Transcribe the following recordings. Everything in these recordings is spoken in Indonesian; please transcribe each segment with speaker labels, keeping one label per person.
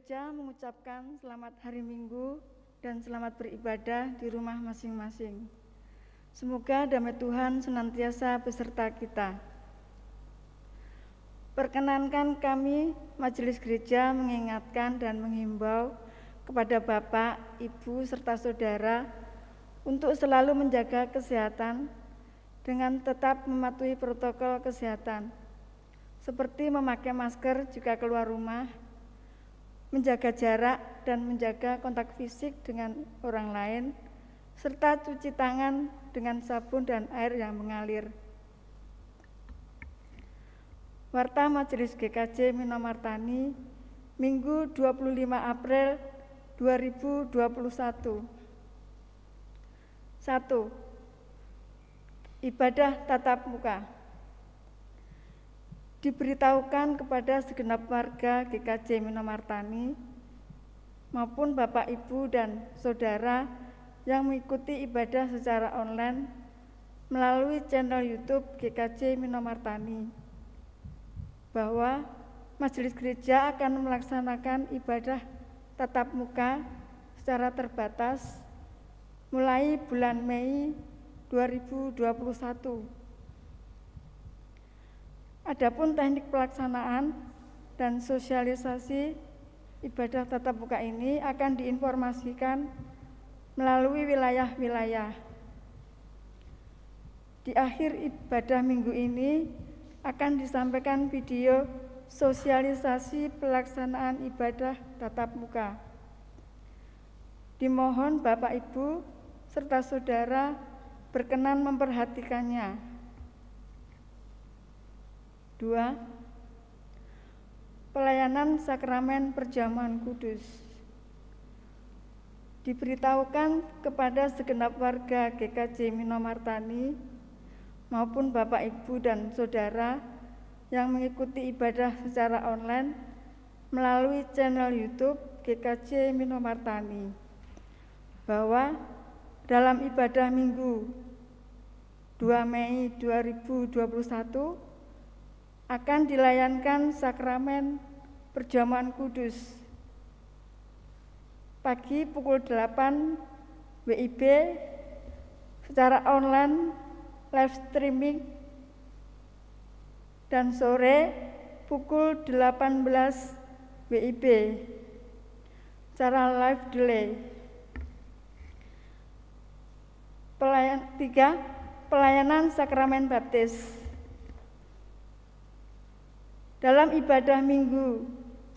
Speaker 1: Gereja mengucapkan selamat hari Minggu dan selamat beribadah di rumah masing-masing. Semoga damai Tuhan senantiasa beserta kita. Perkenankan kami, Majelis Gereja, mengingatkan dan menghimbau kepada Bapak, Ibu, serta Saudara untuk selalu menjaga kesehatan dengan tetap mematuhi protokol kesehatan, seperti memakai masker jika keluar rumah, menjaga jarak dan menjaga kontak fisik dengan orang lain, serta cuci tangan dengan sabun dan air yang mengalir. Warta Majelis GKJ Minomartani, Minggu 25 April 2021. 1. Ibadah tatap muka. Diberitahukan kepada segenap warga GKJ Minomartani maupun Bapak, Ibu, dan Saudara yang mengikuti ibadah secara online melalui channel YouTube GKJ Minomartani bahwa Majelis Gereja akan melaksanakan ibadah tatap muka secara terbatas mulai bulan Mei 2021. Adapun teknik pelaksanaan dan sosialisasi ibadah tatap muka ini akan diinformasikan melalui wilayah-wilayah. Di akhir ibadah minggu ini akan disampaikan video sosialisasi pelaksanaan ibadah tatap muka. Dimohon Bapak, Ibu, serta Saudara berkenan memperhatikannya. 2. Pelayanan sakramen perjamuan kudus. Diberitahukan kepada segenap warga GKJ Minomartani maupun Bapak, Ibu, dan Saudara yang mengikuti ibadah secara online melalui channel YouTube GKJ Minomartani bahwa dalam ibadah Minggu 2 Mei 2021 akan dilayankan sakramen perjamuan kudus pagi pukul 8 WIB secara online live streaming dan sore pukul 18 WIB secara live delay. 3. Pelayanan sakramen baptis. Dalam ibadah Minggu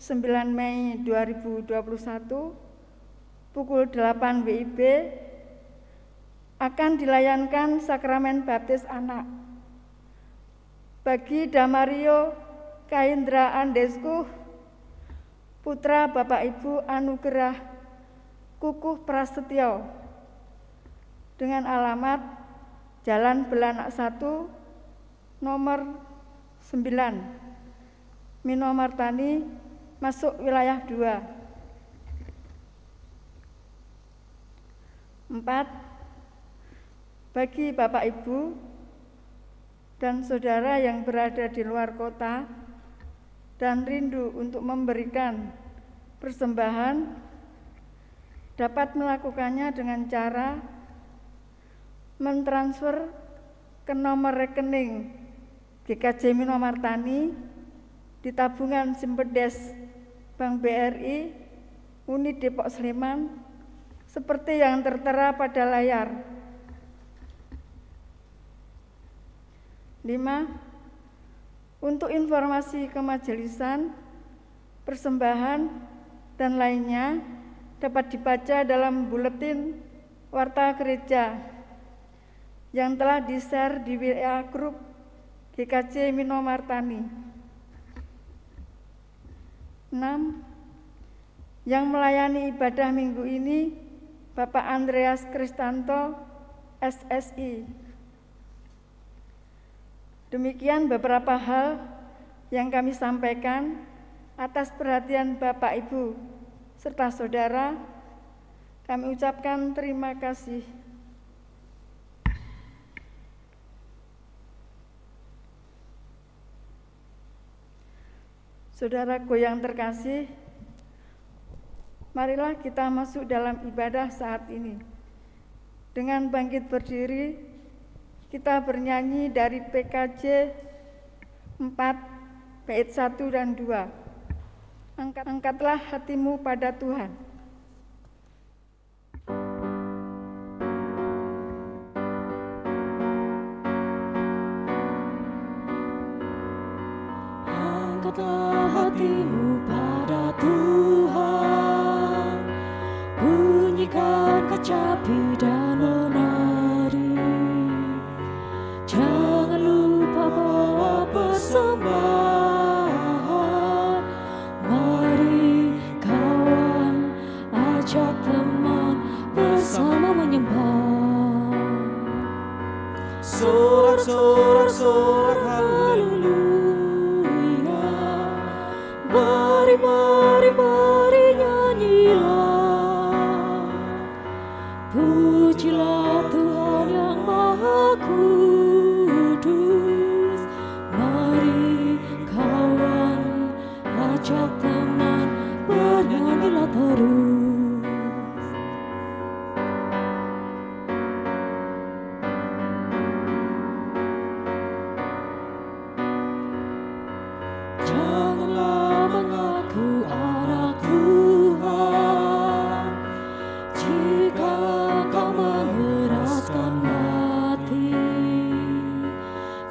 Speaker 1: 9 Mei 2021 pukul 8 WIB akan dilayankan sakramen baptis anak bagi Damario Kaindra Andesku, putra Bapak Ibu Anugerah Kukuh Prasetyo, dengan alamat Jalan Belanak 1 nomor 9 Minomartani, masuk wilayah 2. 4. Bagi Bapak, Ibu, dan Saudara yang berada di luar kota dan rindu untuk memberikan persembahan, dapat melakukannya dengan cara mentransfer ke nomor rekening GKJ Minomartani di tabungan Simpedes Bank BRI Unit Depok Sleman seperti yang tertera pada layar. 5. Untuk informasi kemajelisan, persembahan, dan lainnya dapat dibaca dalam buletin Warta Gereja yang telah di-share di WA Group GKJ Minomartani. 6. Yang melayani ibadah minggu ini Bapak Andreas Kristanto, SSI. Demikian beberapa hal yang kami sampaikan atas perhatian Bapak, Ibu, serta Saudara. Kami ucapkan terima kasih. Saudaraku yang terkasih, Marilah kita masuk dalam ibadah saat ini. Dengan bangkit berdiri, kita bernyanyi dari PKJ 4 bait 1 dan 2. Angkatlah hatimu pada Tuhan.
Speaker 2: Angkatlah hatimu pada Tuhan, bunyikan kecapi dan menari. Jangan lupa bawa persembahan. Mari kawan, ajak teman bersama menyembah. Sorak-sorak haleluya. Mari, mari, mari nyanyilah. Pujilah Tuhan yang Maha Kudus. Mari kawan, ajak teman, bernyanyilah terus. Janganlah mengaku anak Tuhan jika kau mengeraskan hati.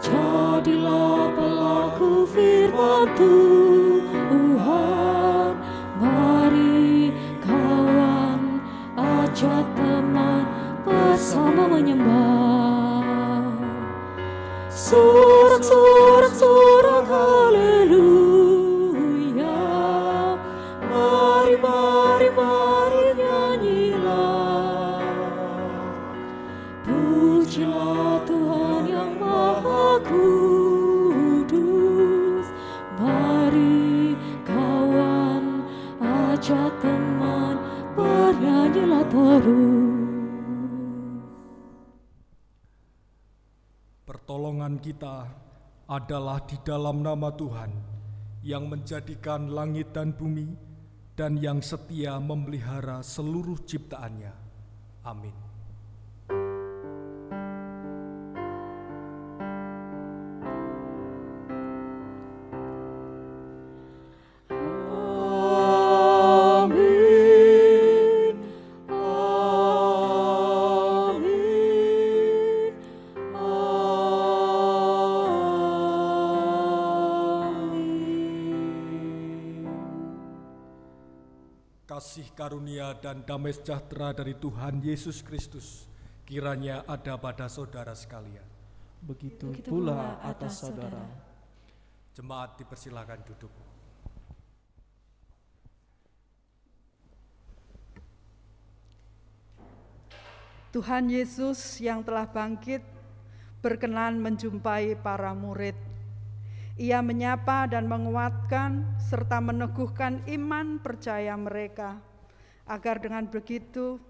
Speaker 2: Jadilah pelaku firman Tuhan. Mari kawan, ajak teman bersama menyembah. Sorak-sorak haleluya. Mari, mari, mari nyanyilah. Pujilah Tuhan yang Maha Kudus. Mari kawan, ajak teman, bernyanyilah terus.
Speaker 3: Pertolongan kita adalah di dalam nama Tuhan yang menjadikan langit dan bumi dan yang setia memelihara seluruh ciptaannya. Amin. Kasih karunia dan damai sejahtera dari Tuhan Yesus Kristus kiranya ada pada saudara sekalian.
Speaker 4: Begitu pula atas saudara.
Speaker 3: Jemaat dipersilakan duduk.
Speaker 5: Tuhan Yesus yang telah bangkit berkenan menjumpai para murid. Ia menyapa dan menguatkan serta meneguhkan iman percaya mereka, agar dengan begitu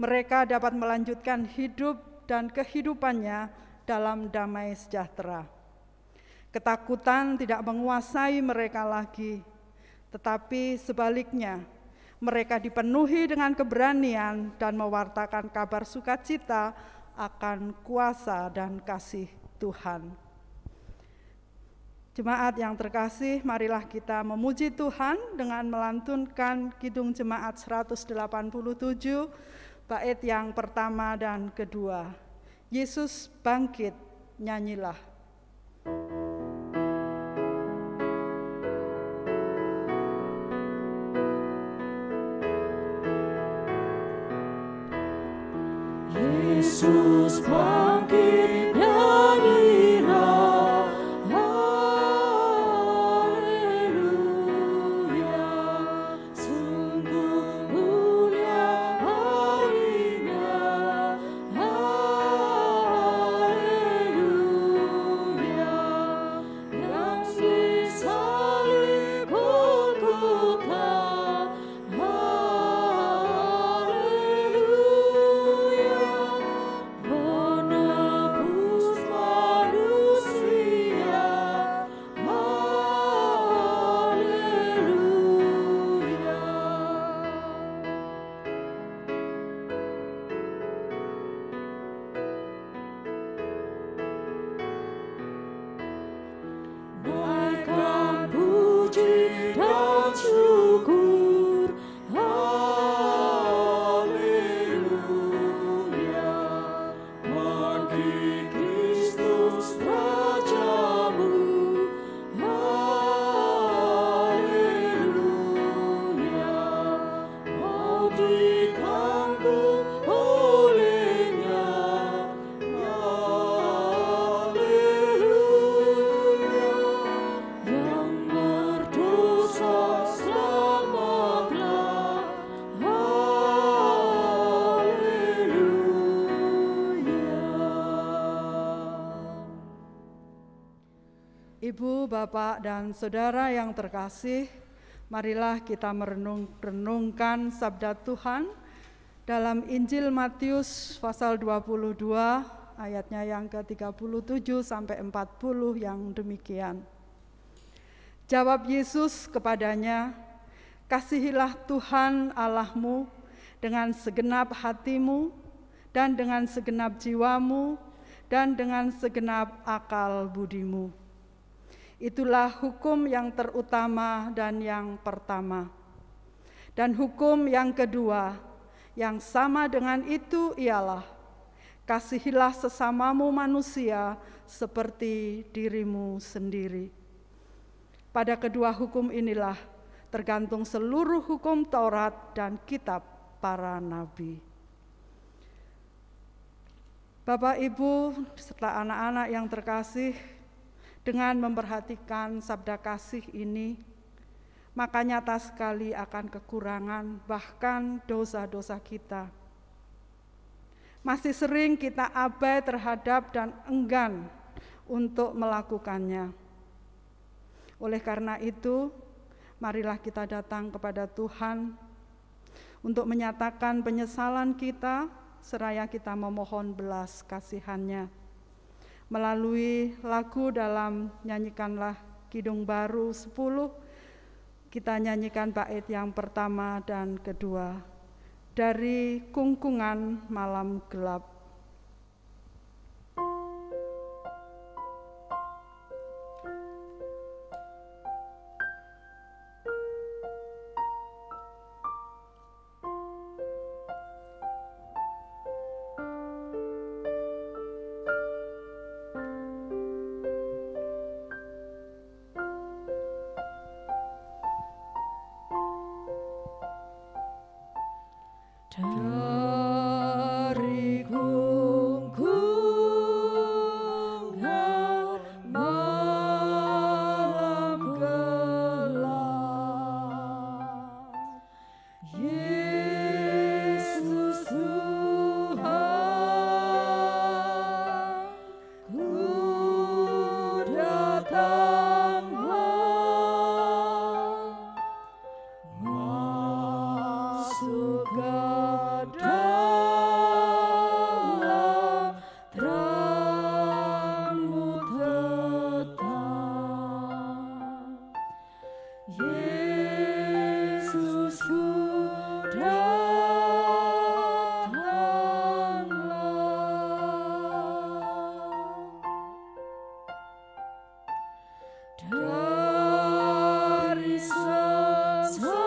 Speaker 5: mereka dapat melanjutkan hidup dan kehidupannya dalam damai sejahtera. Ketakutan tidak menguasai mereka lagi, tetapi sebaliknya mereka dipenuhi dengan keberanian dan mewartakan kabar sukacita akan kuasa dan kasih Tuhan. Jemaat yang terkasih, marilah kita memuji Tuhan dengan melantunkan Kidung Jemaat 187, bait yang pertama dan kedua. Yesus bangkit, nyanyilah.
Speaker 2: Yesus bangkit, nyanyilah. Haleluya. Sungguh mulia harinya. Haleluya. Yang disalib Golgota. Haleluya. diganggu olehnya. Haleluya. Yang berdosa selamatlah.
Speaker 5: Ibu, Bapak, dan Saudara yang terkasih, marilah kita merenungkan sabda Tuhan dalam Injil Matius pasal 22 ayatnya yang ke-37 sampai 40 yang demikian. Jawab Yesus kepadanya, "Kasihilah Tuhan Allahmu dengan segenap hatimu dan dengan segenap jiwamu dan dengan segenap akal budimu. Itulah hukum yang terutama dan yang pertama. Dan hukum yang kedua, yang sama dengan itu ialah, kasihilah sesamamu manusia seperti dirimu sendiri. Pada kedua hukum inilah tergantung seluruh hukum Taurat dan kitab para nabi." Bapak, Ibu, serta anak-anak yang terkasih, dengan memperhatikan sabda kasih ini, maka nyata sekali akan kekurangan bahkan dosa-dosa kita. Masih sering kita abai terhadap dan enggan untuk melakukannya. Oleh karena itu, marilah kita datang kepada Tuhan untuk menyatakan penyesalan kita, seraya kita memohon belas kasihan-Nya. Melalui lagu dalam Nyanyikanlah Kidung Baru 10, kita nyanyikan bait yang pertama dan kedua, dari Kungkungan Malam Gelap.
Speaker 2: Dari kungkungan malam gelap, Yesus Tuhan, ku datanglah, masuk ke dalam terang-Mu tetap. Yesus, ku datanglah. Dari sengsara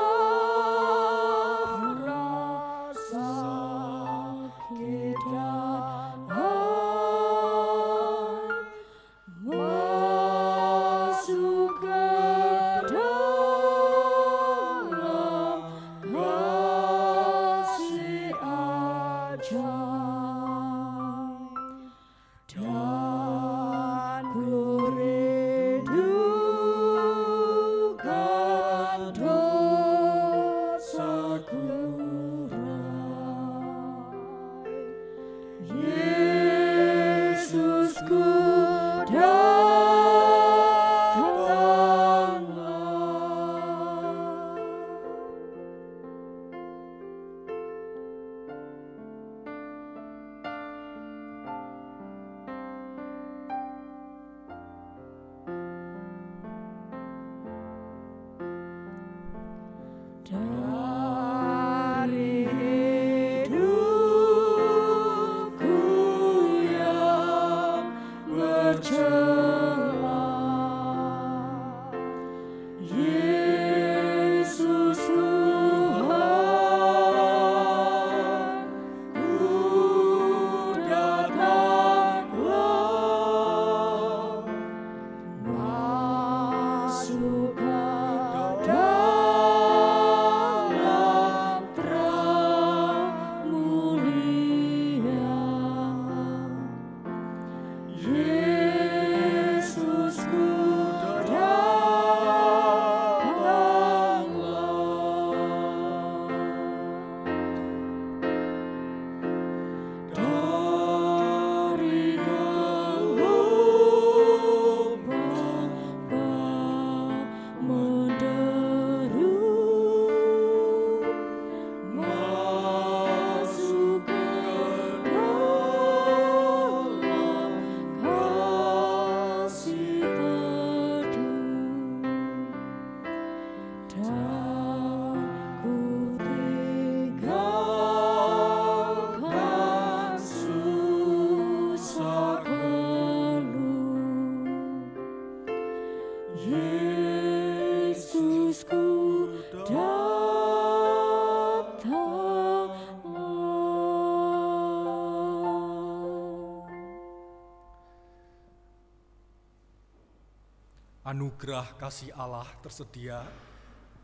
Speaker 3: anugerah kasih Allah tersedia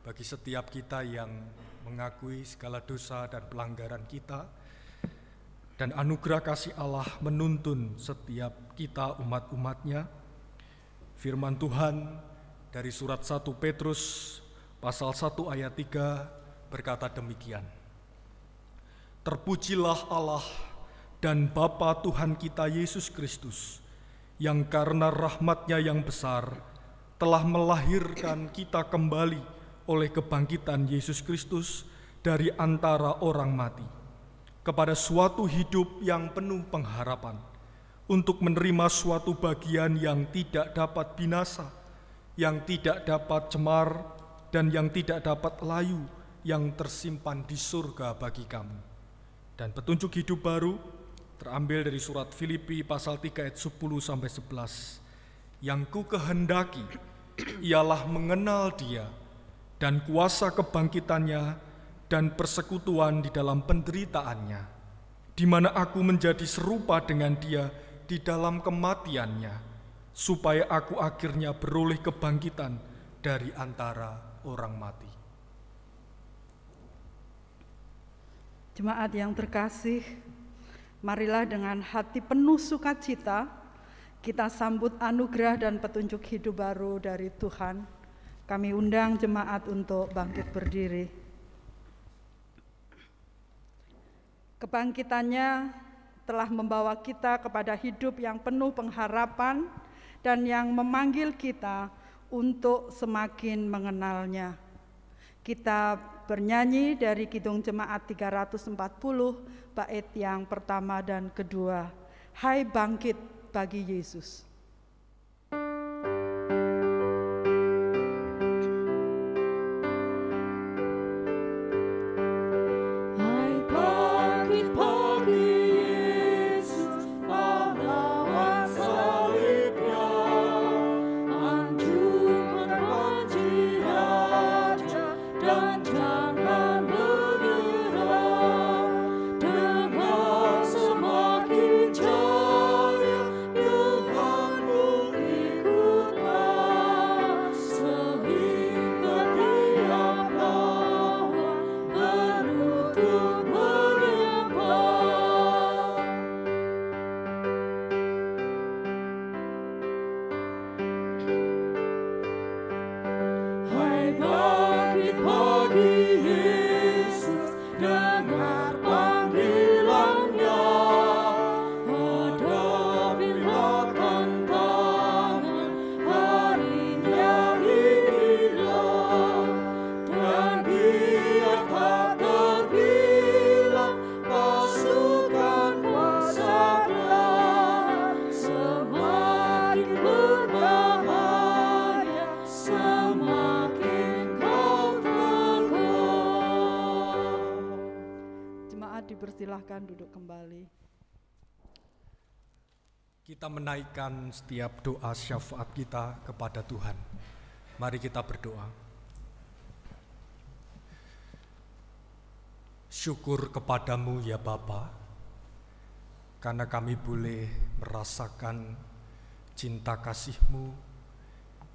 Speaker 3: bagi setiap kita yang mengakui segala dosa dan pelanggaran kita, dan anugerah kasih Allah menuntun setiap kita umat-umatnya. Firman Tuhan dari surat 1 Petrus pasal 1 ayat 3 berkata demikian. Terpujilah Allah dan Bapa Tuhan kita Yesus Kristus, yang karena rahmat-Nya yang besar telah melahirkan kita kembali oleh kebangkitan Yesus Kristus dari antara orang mati, kepada suatu hidup yang penuh pengharapan, untuk menerima suatu bagian yang tidak dapat binasa, yang tidak dapat cemar, dan yang tidak dapat layu, yang tersimpan di surga bagi kamu. Dan petunjuk hidup baru terambil dari surat Filipi pasal 3 ayat 10-11. Yang ku kehendaki ialah mengenal Dia dan kuasa kebangkitannya dan persekutuan di dalam penderitaannya, di mana aku menjadi serupa dengan Dia di dalam kematiannya, supaya aku akhirnya beroleh kebangkitan dari antara orang mati.
Speaker 5: Jemaat yang terkasih, marilah dengan hati penuh sukacita kita sambut anugerah dan petunjuk hidup baru dari Tuhan. Kami undang jemaat untuk bangkit berdiri. Kebangkitannya telah membawa kita kepada hidup yang penuh pengharapan dan yang memanggil kita untuk semakin mengenalnya. Kita bernyanyi dari Kidung Jemaat 340, bait yang pertama dan kedua. Hai bangkit bagi Yesus. Dipersilahkan duduk kembali.
Speaker 3: Kita menaikkan setiap doa syafaat kita kepada Tuhan. Mari kita berdoa. Syukur kepadamu ya Bapa, karena kami boleh merasakan cinta kasih-Mu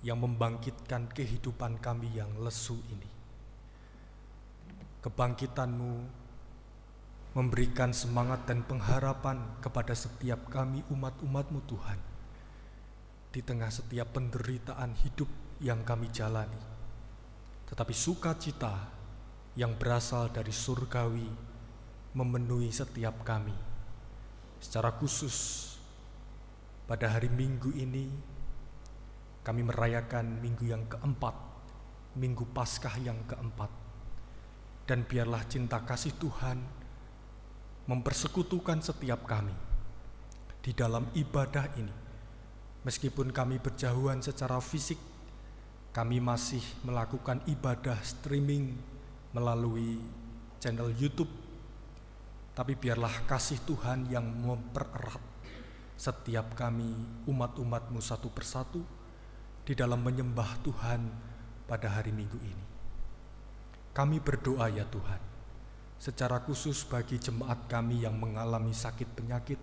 Speaker 3: yang membangkitkan kehidupan kami yang lesu ini. Kebangkitan-Mu memberikan semangat dan pengharapan kepada setiap kami umat-umat-Mu Tuhan, di tengah setiap penderitaan hidup yang kami jalani. Tetapi sukacita yang berasal dari surgawi memenuhi setiap kami. Secara khusus pada hari Minggu ini, kami merayakan minggu yang keempat, Minggu Paskah yang keempat. Dan biarlah cinta kasih Tuhan mempersekutukan setiap kami di dalam ibadah ini. Meskipun kami berjauhan secara fisik, kami masih melakukan ibadah streaming melalui channel YouTube. Tapi biarlah kasih Tuhan yang mempererat setiap kami umat-umat-Mu satu persatu di dalam menyembah Tuhan pada hari Minggu ini. Kami berdoa ya Tuhan, secara khusus bagi jemaat kami yang mengalami sakit penyakit,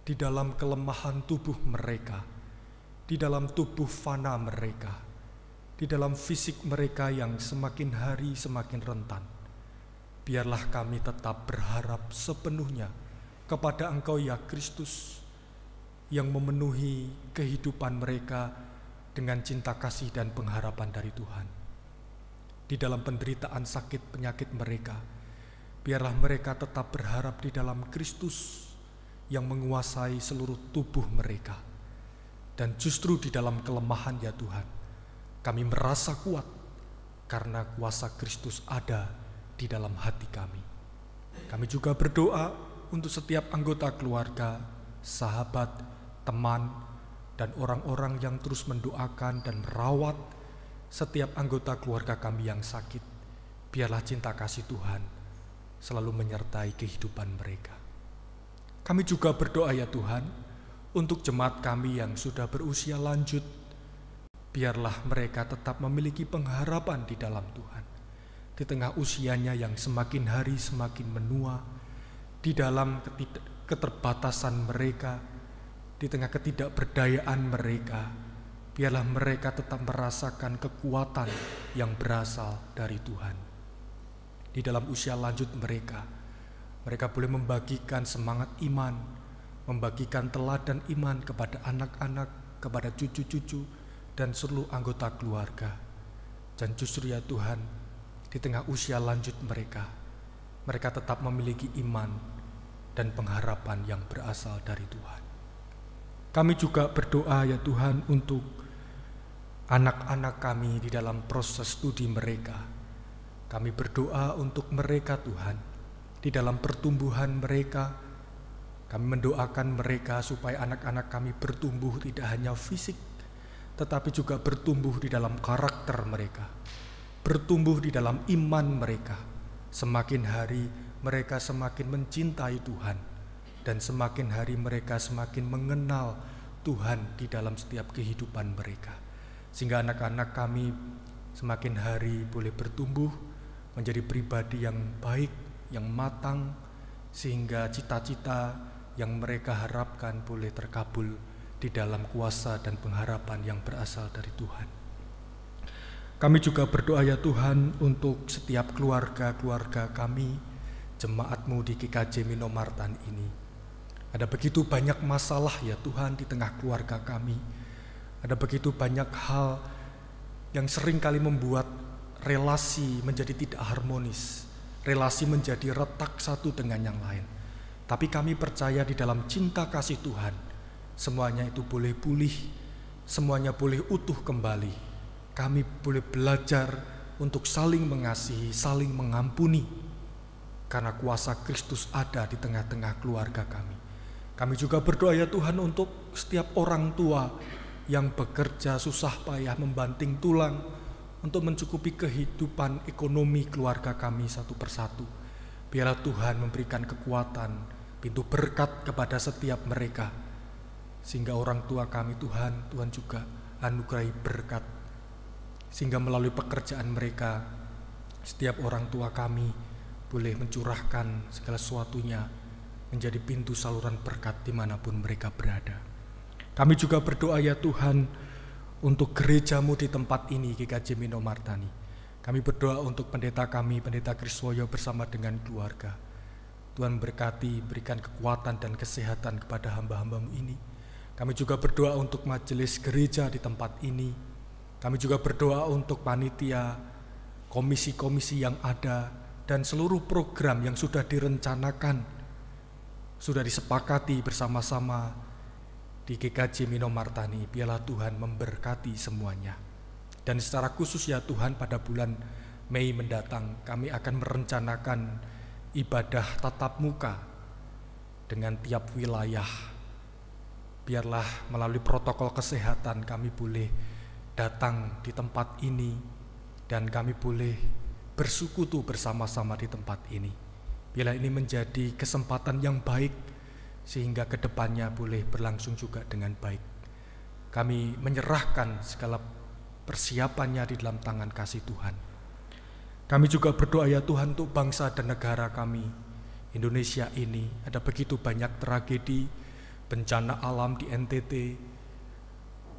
Speaker 3: di dalam kelemahan tubuh mereka, di dalam tubuh fana mereka, di dalam fisik mereka yang semakin hari semakin rentan. Biarlah kami tetap berharap sepenuhnya kepada Engkau ya Kristus, yang memenuhi kehidupan mereka dengan cinta kasih dan pengharapan dari Tuhan. Di dalam penderitaan sakit penyakit mereka, biarlah mereka tetap berharap di dalam Kristus yang menguasai seluruh tubuh mereka. Dan justru di dalam kelemahan ya Tuhan, kami merasa kuat karena kuasa Kristus ada di dalam hati kami. Kami juga berdoa untuk setiap anggota keluarga, sahabat, teman, dan orang-orang yang terus mendoakan dan merawat setiap anggota keluarga kami yang sakit. Biarlah cinta kasih Tuhan selalu menyertai kehidupan mereka. Kami juga berdoa ya Tuhan untuk jemaat kami yang sudah berusia lanjut. Biarlah mereka tetap memiliki pengharapan di dalam Tuhan. Di tengah usianya yang semakin hari semakin menua, di dalam keterbatasan mereka, di tengah ketidakberdayaan mereka, biarlah mereka tetap merasakan kekuatan yang berasal dari Tuhan. Di dalam usia lanjut mereka boleh membagikan semangat iman, membagikan teladan iman kepada anak-anak, kepada cucu-cucu, dan seluruh anggota keluarga. Dan justru ya Tuhan, di tengah usia lanjut mereka tetap memiliki iman dan pengharapan yang berasal dari Tuhan. Kami juga berdoa ya Tuhan untuk anak-anak kami di dalam proses studi mereka. Kami berdoa untuk mereka Tuhan, di dalam pertumbuhan mereka. Kami mendoakan mereka supaya anak-anak kami bertumbuh tidak hanya fisik, tetapi juga bertumbuh di dalam karakter mereka, bertumbuh di dalam iman mereka. Semakin hari mereka semakin mencintai Tuhan, dan semakin hari mereka semakin mengenal Tuhan di dalam setiap kehidupan mereka. Sehingga anak-anak kami semakin hari boleh bertumbuh menjadi pribadi yang baik, yang matang, sehingga cita-cita yang mereka harapkan boleh terkabul di dalam kuasa dan pengharapan yang berasal dari Tuhan. Kami juga berdoa ya Tuhan untuk setiap keluarga-keluarga kami, jemaat-Mu di GKJ Minomartan ini. Ada begitu banyak masalah ya Tuhan di tengah keluarga kami. Ada begitu banyak hal yang seringkali membuat relasi menjadi tidak harmonis, relasi menjadi retak satu dengan yang lain. Tapi kami percaya di dalam cinta kasih Tuhan, semuanya itu boleh pulih, semuanya boleh utuh kembali. Kami boleh belajar untuk saling mengasihi, saling mengampuni, karena kuasa Kristus ada di tengah-tengah keluarga kami. Kami juga berdoa ya Tuhan untuk setiap orang tua yang bekerja susah payah membanting tulang untuk mencukupi kehidupan ekonomi keluarga kami satu persatu. Biarlah Tuhan memberikan kekuatan, pintu berkat kepada setiap mereka, sehingga orang tua kami Tuhan juga anugerahi berkat, sehingga melalui pekerjaan mereka setiap orang tua kami boleh mencurahkan segala sesuatunya menjadi pintu saluran berkat dimanapun mereka berada. Kami juga berdoa ya Tuhan untuk gereja-Mu di tempat ini, GKJ Minomartani. Kami berdoa untuk pendeta kami, Pendeta Kriswoyo bersama dengan keluarga. Tuhan berkati, berikan kekuatan dan kesehatan kepada hamba-hamba-Mu ini. Kami juga berdoa untuk majelis gereja di tempat ini. Kami juga berdoa untuk panitia, komisi-komisi yang ada, dan seluruh program yang sudah direncanakan, sudah disepakati bersama-sama di GKJ Minomartani. Biarlah Tuhan memberkati semuanya. Dan secara khusus ya Tuhan, pada bulan Mei mendatang kami akan merencanakan ibadah tatap muka dengan tiap wilayah. Biarlah melalui protokol kesehatan kami boleh datang di tempat ini dan kami boleh bersekutu bersama-sama di tempat ini. Biarlah ini menjadi kesempatan yang baik sehingga kedepannya boleh berlangsung juga dengan baik. Kami menyerahkan segala persiapannya di dalam tangan kasih Tuhan. Kami juga berdoa ya Tuhan untuk bangsa dan negara kami, Indonesia ini. Ada begitu banyak tragedi, bencana alam di NTT,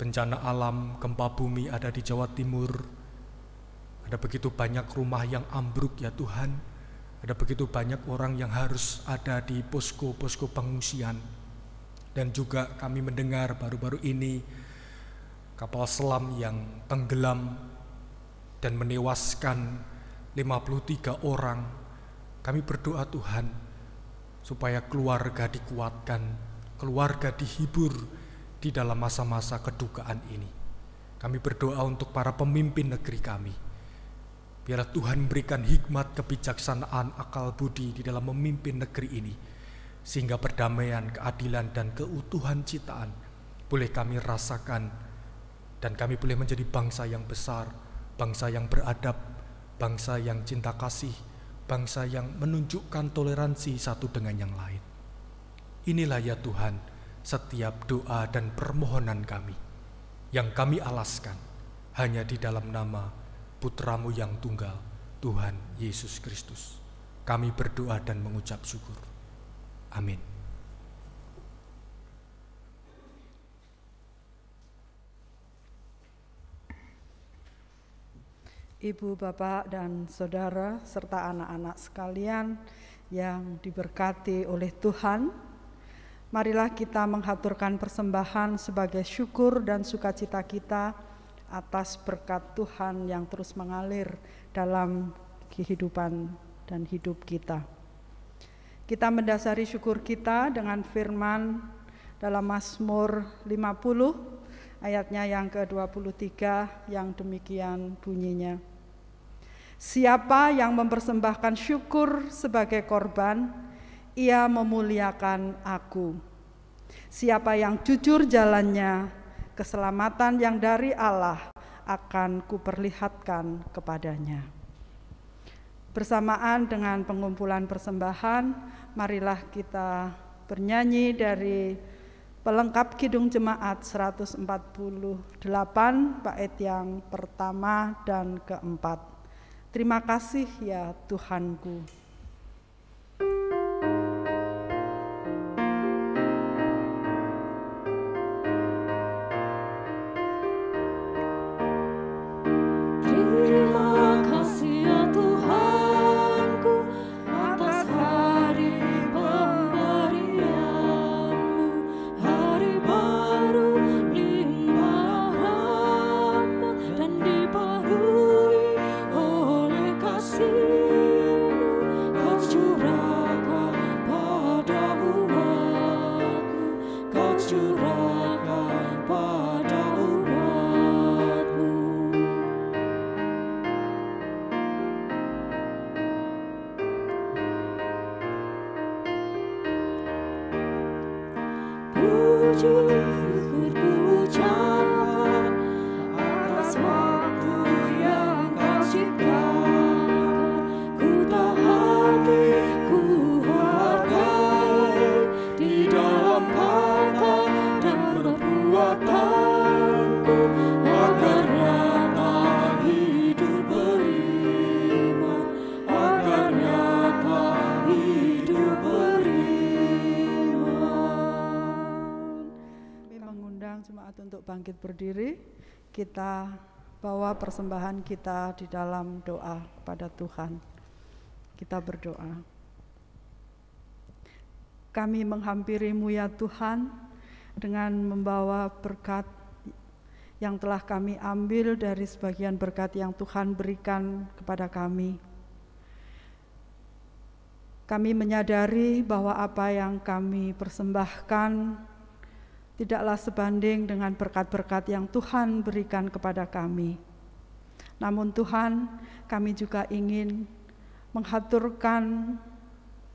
Speaker 3: bencana alam, gempa bumi ada di Jawa Timur. Ada begitu banyak rumah yang ambruk ya Tuhan. Ada begitu banyak orang yang harus ada di posko-posko pengungsian. Dan juga kami mendengar baru-baru ini kapal selam yang tenggelam dan menewaskan 53 orang. Kami berdoa Tuhan supaya keluarga dikuatkan, keluarga dihibur di dalam masa-masa kedukaan ini. Kami berdoa untuk para pemimpin negeri kami. Biarlah Tuhan berikan hikmat, kebijaksanaan, akal budi di dalam memimpin negeri ini, sehingga perdamaian, keadilan, dan keutuhan ciptaan boleh kami rasakan, dan kami boleh menjadi bangsa yang besar, bangsa yang beradab, bangsa yang cinta kasih, bangsa yang menunjukkan toleransi satu dengan yang lain. Inilah ya Tuhan setiap doa dan permohonan kami, yang kami alaskan hanya di dalam nama Putramu yang tunggal, Tuhan Yesus Kristus. Kami berdoa dan mengucap syukur. Amin.
Speaker 5: Ibu, Bapak, dan Saudara, serta anak-anak sekalian yang diberkati oleh Tuhan, marilah kita menghaturkan persembahan sebagai syukur dan sukacita kita atas berkat Tuhan yang terus mengalir dalam kehidupan dan hidup kita. Kita mendasari syukur kita dengan firman dalam Mazmur 50 ayatnya yang ke-23 yang demikian bunyinya. Siapa yang mempersembahkan syukur sebagai korban, ia memuliakan aku. Siapa yang jujur jalannya, keselamatan yang dari Allah akan kuperlihatkan kepadanya. Bersamaan dengan pengumpulan persembahan, marilah kita bernyanyi dari pelengkap Kidung Jemaat 148, bait yang pertama dan keempat. Terima kasih ya Tuhanku.
Speaker 2: Terima kasih ya Tuhanku atas hari pemberian-Mu, hari baru limpah rahmat dan dipenuhi oleh kasih-Mu. Kau curahkan pada umat-Mu, Kau curahkan pada umat-Mu. Puji syukur kuucapkan atas waktu yang Kau ciptakan. Ku taati, ku hargai di dalam kata dan perbuatanku, agar nyata hidup beriman, agar nyata hidup beriman.
Speaker 5: Kami mengundang jemaat untuk bangkit berdiri. Kita bawa persembahan kita di dalam doa kepada Tuhan. Kita berdoa. Kami menghampiri-Mu ya Tuhan dengan membawa berkat yang telah kami ambil dari sebagian berkat yang Tuhan berikan kepada kami. Kami menyadari bahwa apa yang kami persembahkan tidaklah sebanding dengan berkat-berkat yang Tuhan berikan kepada kami. Namun Tuhan, kami juga ingin menghaturkan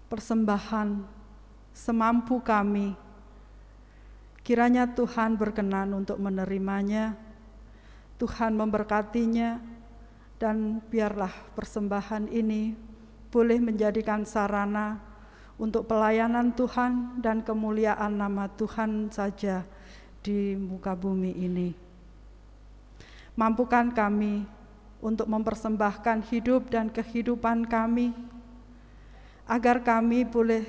Speaker 5: persembahan semampu kami. Kiranya Tuhan berkenan untuk menerimanya, Tuhan memberkatinya, dan biarlah persembahan ini boleh menjadikan sarana untuk pelayanan Tuhan dan kemuliaan nama Tuhan saja di muka bumi ini. Mampukan kami untuk mempersembahkan hidup dan kehidupan kami, agar kami boleh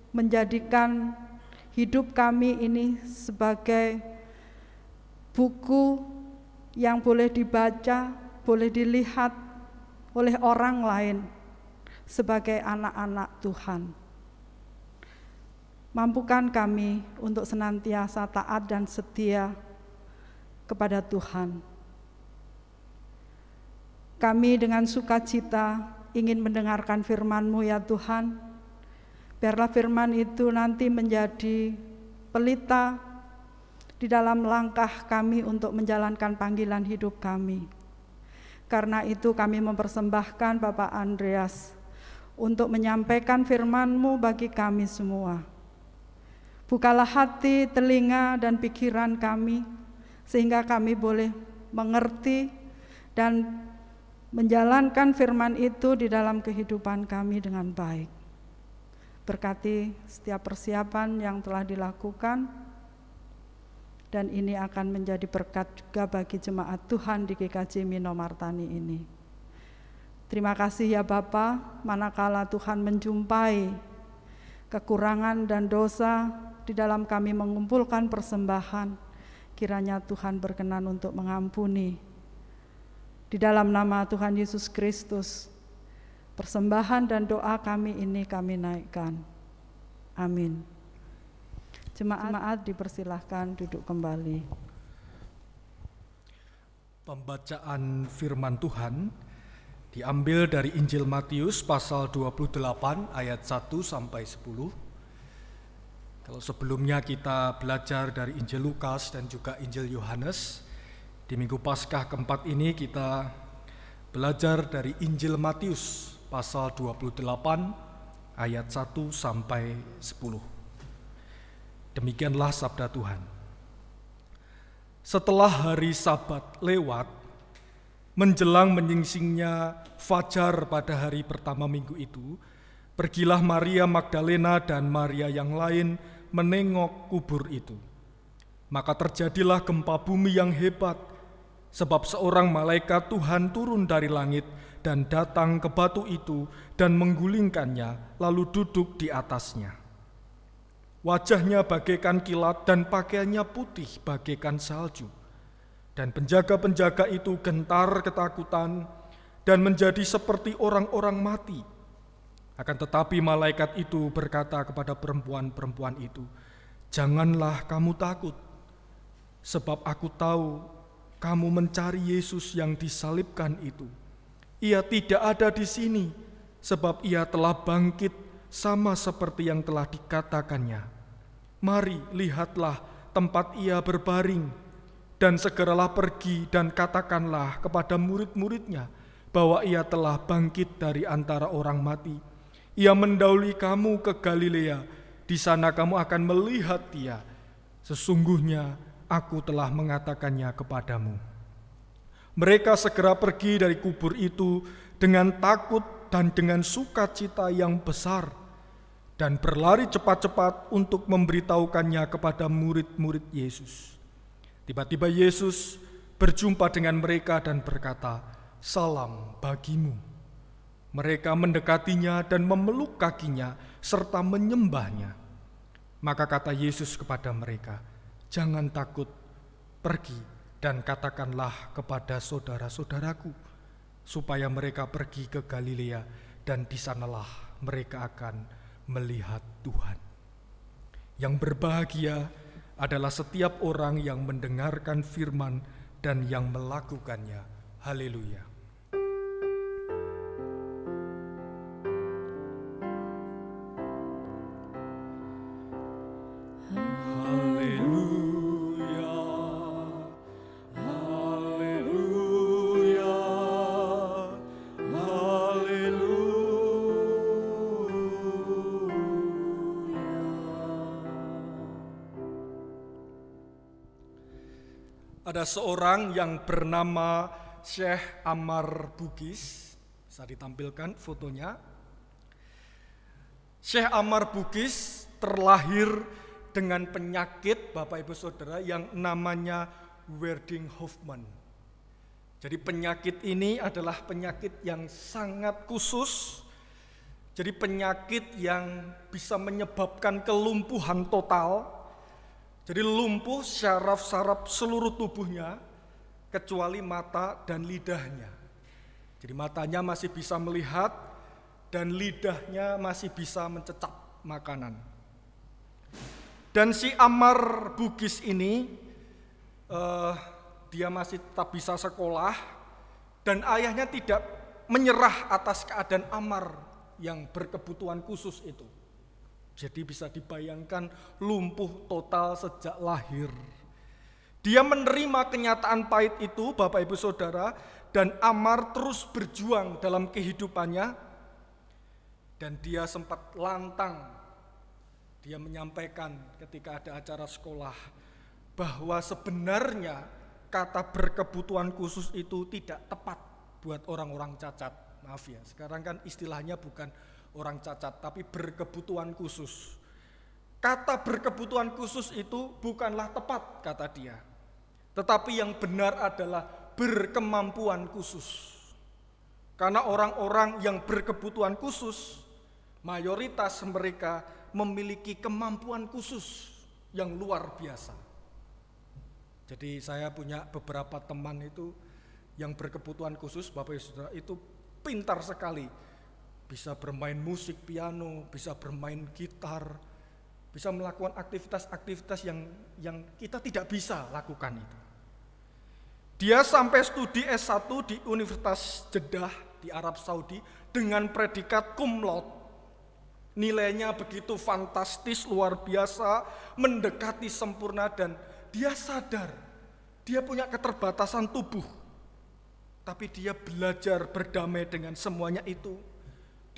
Speaker 5: menjadikan hidup kami ini sebagai buku yang boleh dibaca, boleh dilihat oleh orang lain sebagai anak-anak Tuhan. Mampukan kami untuk senantiasa taat dan setia kepada Tuhan. Kami dengan sukacita ingin mendengarkan firman-Mu ya Tuhan. Biarlah firman itu nanti menjadi pelita di dalam langkah kami untuk menjalankan panggilan hidup kami. Karena itu kami mempersembahkan Bapak Andreas untuk menyampaikan firman-Mu bagi kami semua. Bukalah hati, telinga, dan pikiran kami, sehingga kami boleh mengerti dan menjalankan firman itu di dalam kehidupan kami dengan baik. Berkati setiap persiapan yang telah dilakukan, dan ini akan menjadi berkat juga bagi jemaat Tuhan di GKJ Minomartani ini. Terima kasih ya Bapa, manakala Tuhan menjumpai kekurangan dan dosa di dalam kami mengumpulkan persembahan, kiranya Tuhan berkenan untuk mengampuni. Di dalam nama Tuhan Yesus Kristus, persembahan dan doa kami ini kami naikkan. Amin. Jemaat dipersilahkan duduk kembali.
Speaker 3: Pembacaan firman Tuhan diambil dari Injil Matius pasal 28 ayat 1 sampai 10. Kalau sebelumnya kita belajar dari Injil Lukas dan juga Injil Yohanes, di Minggu Paskah keempat ini kita belajar dari Injil Matius pasal 28 ayat 1 sampai 10. Demikianlah sabda Tuhan. Setelah hari Sabat lewat, menjelang menyingsingnya fajar pada hari pertama minggu itu, pergilah Maria Magdalena dan Maria yang lain menengok kubur itu. Maka terjadilah gempa bumi yang hebat, sebab seorang malaikat Tuhan turun dari langit dan datang ke batu itu dan menggulingkannya, lalu duduk di atasnya. Wajahnya bagaikan kilat dan pakaiannya putih bagaikan salju. Dan penjaga-penjaga itu gentar ketakutan dan menjadi seperti orang-orang mati. Akan tetapi malaikat itu berkata kepada perempuan-perempuan itu, "Janganlah kamu takut, sebab aku tahu kamu mencari Yesus yang disalibkan itu. Ia tidak ada di sini, sebab ia telah bangkit sama seperti yang telah dikatakannya. Mari, lihatlah tempat ia berbaring, dan segeralah pergi dan katakanlah kepada murid-muridnya bahwa ia telah bangkit dari antara orang mati. Ia mendahului kamu ke Galilea, di sana kamu akan melihat dia. Sesungguhnya aku telah mengatakannya kepadamu." Mereka segera pergi dari kubur itu dengan takut dan dengan sukacita yang besar, dan berlari cepat-cepat untuk memberitahukannya kepada murid-murid Yesus. Tiba-tiba Yesus berjumpa dengan mereka dan berkata, "Salam bagimu." Mereka mendekatinya dan memeluk kakinya serta menyembahnya. Maka kata Yesus kepada mereka, "Jangan takut, pergi dan katakanlah kepada saudara-saudaraku, supaya mereka pergi ke Galilea, dan di sanalah mereka akan melihat Tuhan." Yang berbahagia adalah setiap orang yang mendengarkan firman dan yang melakukannya. Haleluya. Ada seorang yang bernama Syekh Ammar Bugis, bisa ditampilkan fotonya. Syekh Ammar Bugis terlahir dengan penyakit, Bapak Ibu Saudara, yang namanya Werding-Hoffmann. Jadi penyakit ini adalah penyakit yang sangat khusus. Jadi penyakit yang bisa menyebabkan kelumpuhan total. Jadi lumpuh syaraf-syaraf seluruh tubuhnya kecuali mata dan lidahnya. Jadi matanya masih bisa melihat dan lidahnya masih bisa mencecap makanan. Dan si Ammar Bugis ini dia masih tetap bisa sekolah dan ayahnya tidak menyerah atas keadaan Ammar yang berkebutuhan khusus itu. Jadi bisa dibayangkan lumpuh total sejak lahir. Dia menerima kenyataan pahit itu, Bapak Ibu Saudara, dan Ammar terus berjuang dalam kehidupannya. Dan dia sempat lantang. Dia menyampaikan ketika ada acara sekolah bahwa sebenarnya kata berkebutuhan khusus itu tidak tepat buat orang-orang cacat. Maaf ya, sekarang kan istilahnya bukan orang cacat, tapi berkebutuhan khusus. Kata berkebutuhan khusus itu bukanlah tepat, kata dia. Tetapi yang benar adalah berkemampuan khusus. Karena orang-orang yang berkebutuhan khusus, mayoritas mereka memiliki kemampuan khusus yang luar biasa. Jadi saya punya beberapa teman itu yang berkebutuhan khusus, Bapak Ibu Saudara, itu pintar sekali. Bisa bermain musik piano, bisa bermain gitar, bisa melakukan aktivitas-aktivitas yang kita tidak bisa lakukan itu. Dia sampai studi S1 di Universitas Jeddah di Arab Saudi dengan predikat cum laude. Nilainya begitu fantastis, luar biasa, mendekati sempurna, dan dia sadar dia punya keterbatasan tubuh. Tapi dia belajar berdamai dengan semuanya itu.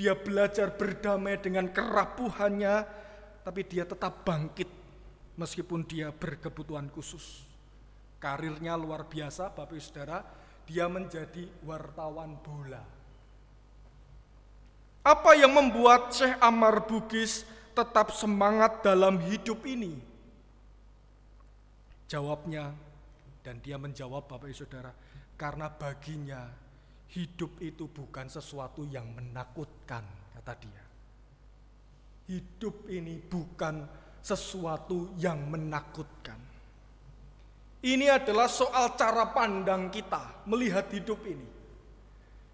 Speaker 3: Dia belajar berdamai dengan kerapuhannya, tapi dia tetap bangkit meskipun dia berkebutuhan khusus. Karirnya luar biasa, Bapak Ibu Saudara, dia menjadi wartawan bola. Apa yang membuat Syekh Ammar Bugis tetap semangat dalam hidup ini? Jawabnya, dan dia menjawab, Bapak Ibu Saudara, karena baginya hidup itu bukan sesuatu yang menakutkan, kata dia. Hidup ini bukan sesuatu yang menakutkan. Ini adalah soal cara pandang kita melihat hidup ini.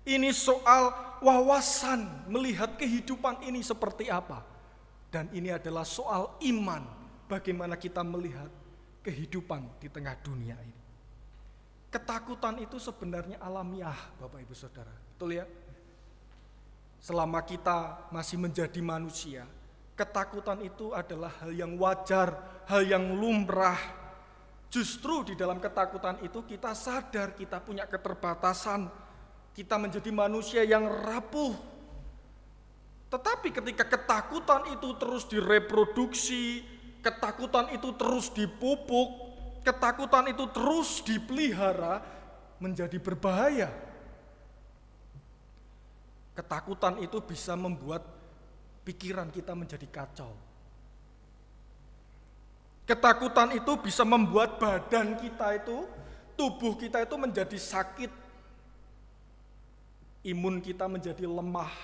Speaker 3: Ini soal wawasan melihat kehidupan ini seperti apa. Dan ini adalah soal iman, bagaimana kita melihat kehidupan di tengah dunia ini. Ketakutan itu sebenarnya alamiah, Bapak Ibu Saudara. Betul ya? Selama kita masih menjadi manusia, ketakutan itu adalah hal yang wajar, hal yang lumrah. Justru di dalam ketakutan itu kita sadar kita punya keterbatasan. Kita menjadi manusia yang rapuh. Tetapi ketika ketakutan itu terus direproduksi, ketakutan itu terus dipupuk, ketakutan itu terus dipelihara, menjadi berbahaya. Ketakutan itu bisa membuat pikiran kita menjadi kacau. Ketakutan itu bisa membuat badan kita itu, tubuh kita itu menjadi sakit. Imun kita menjadi lemah.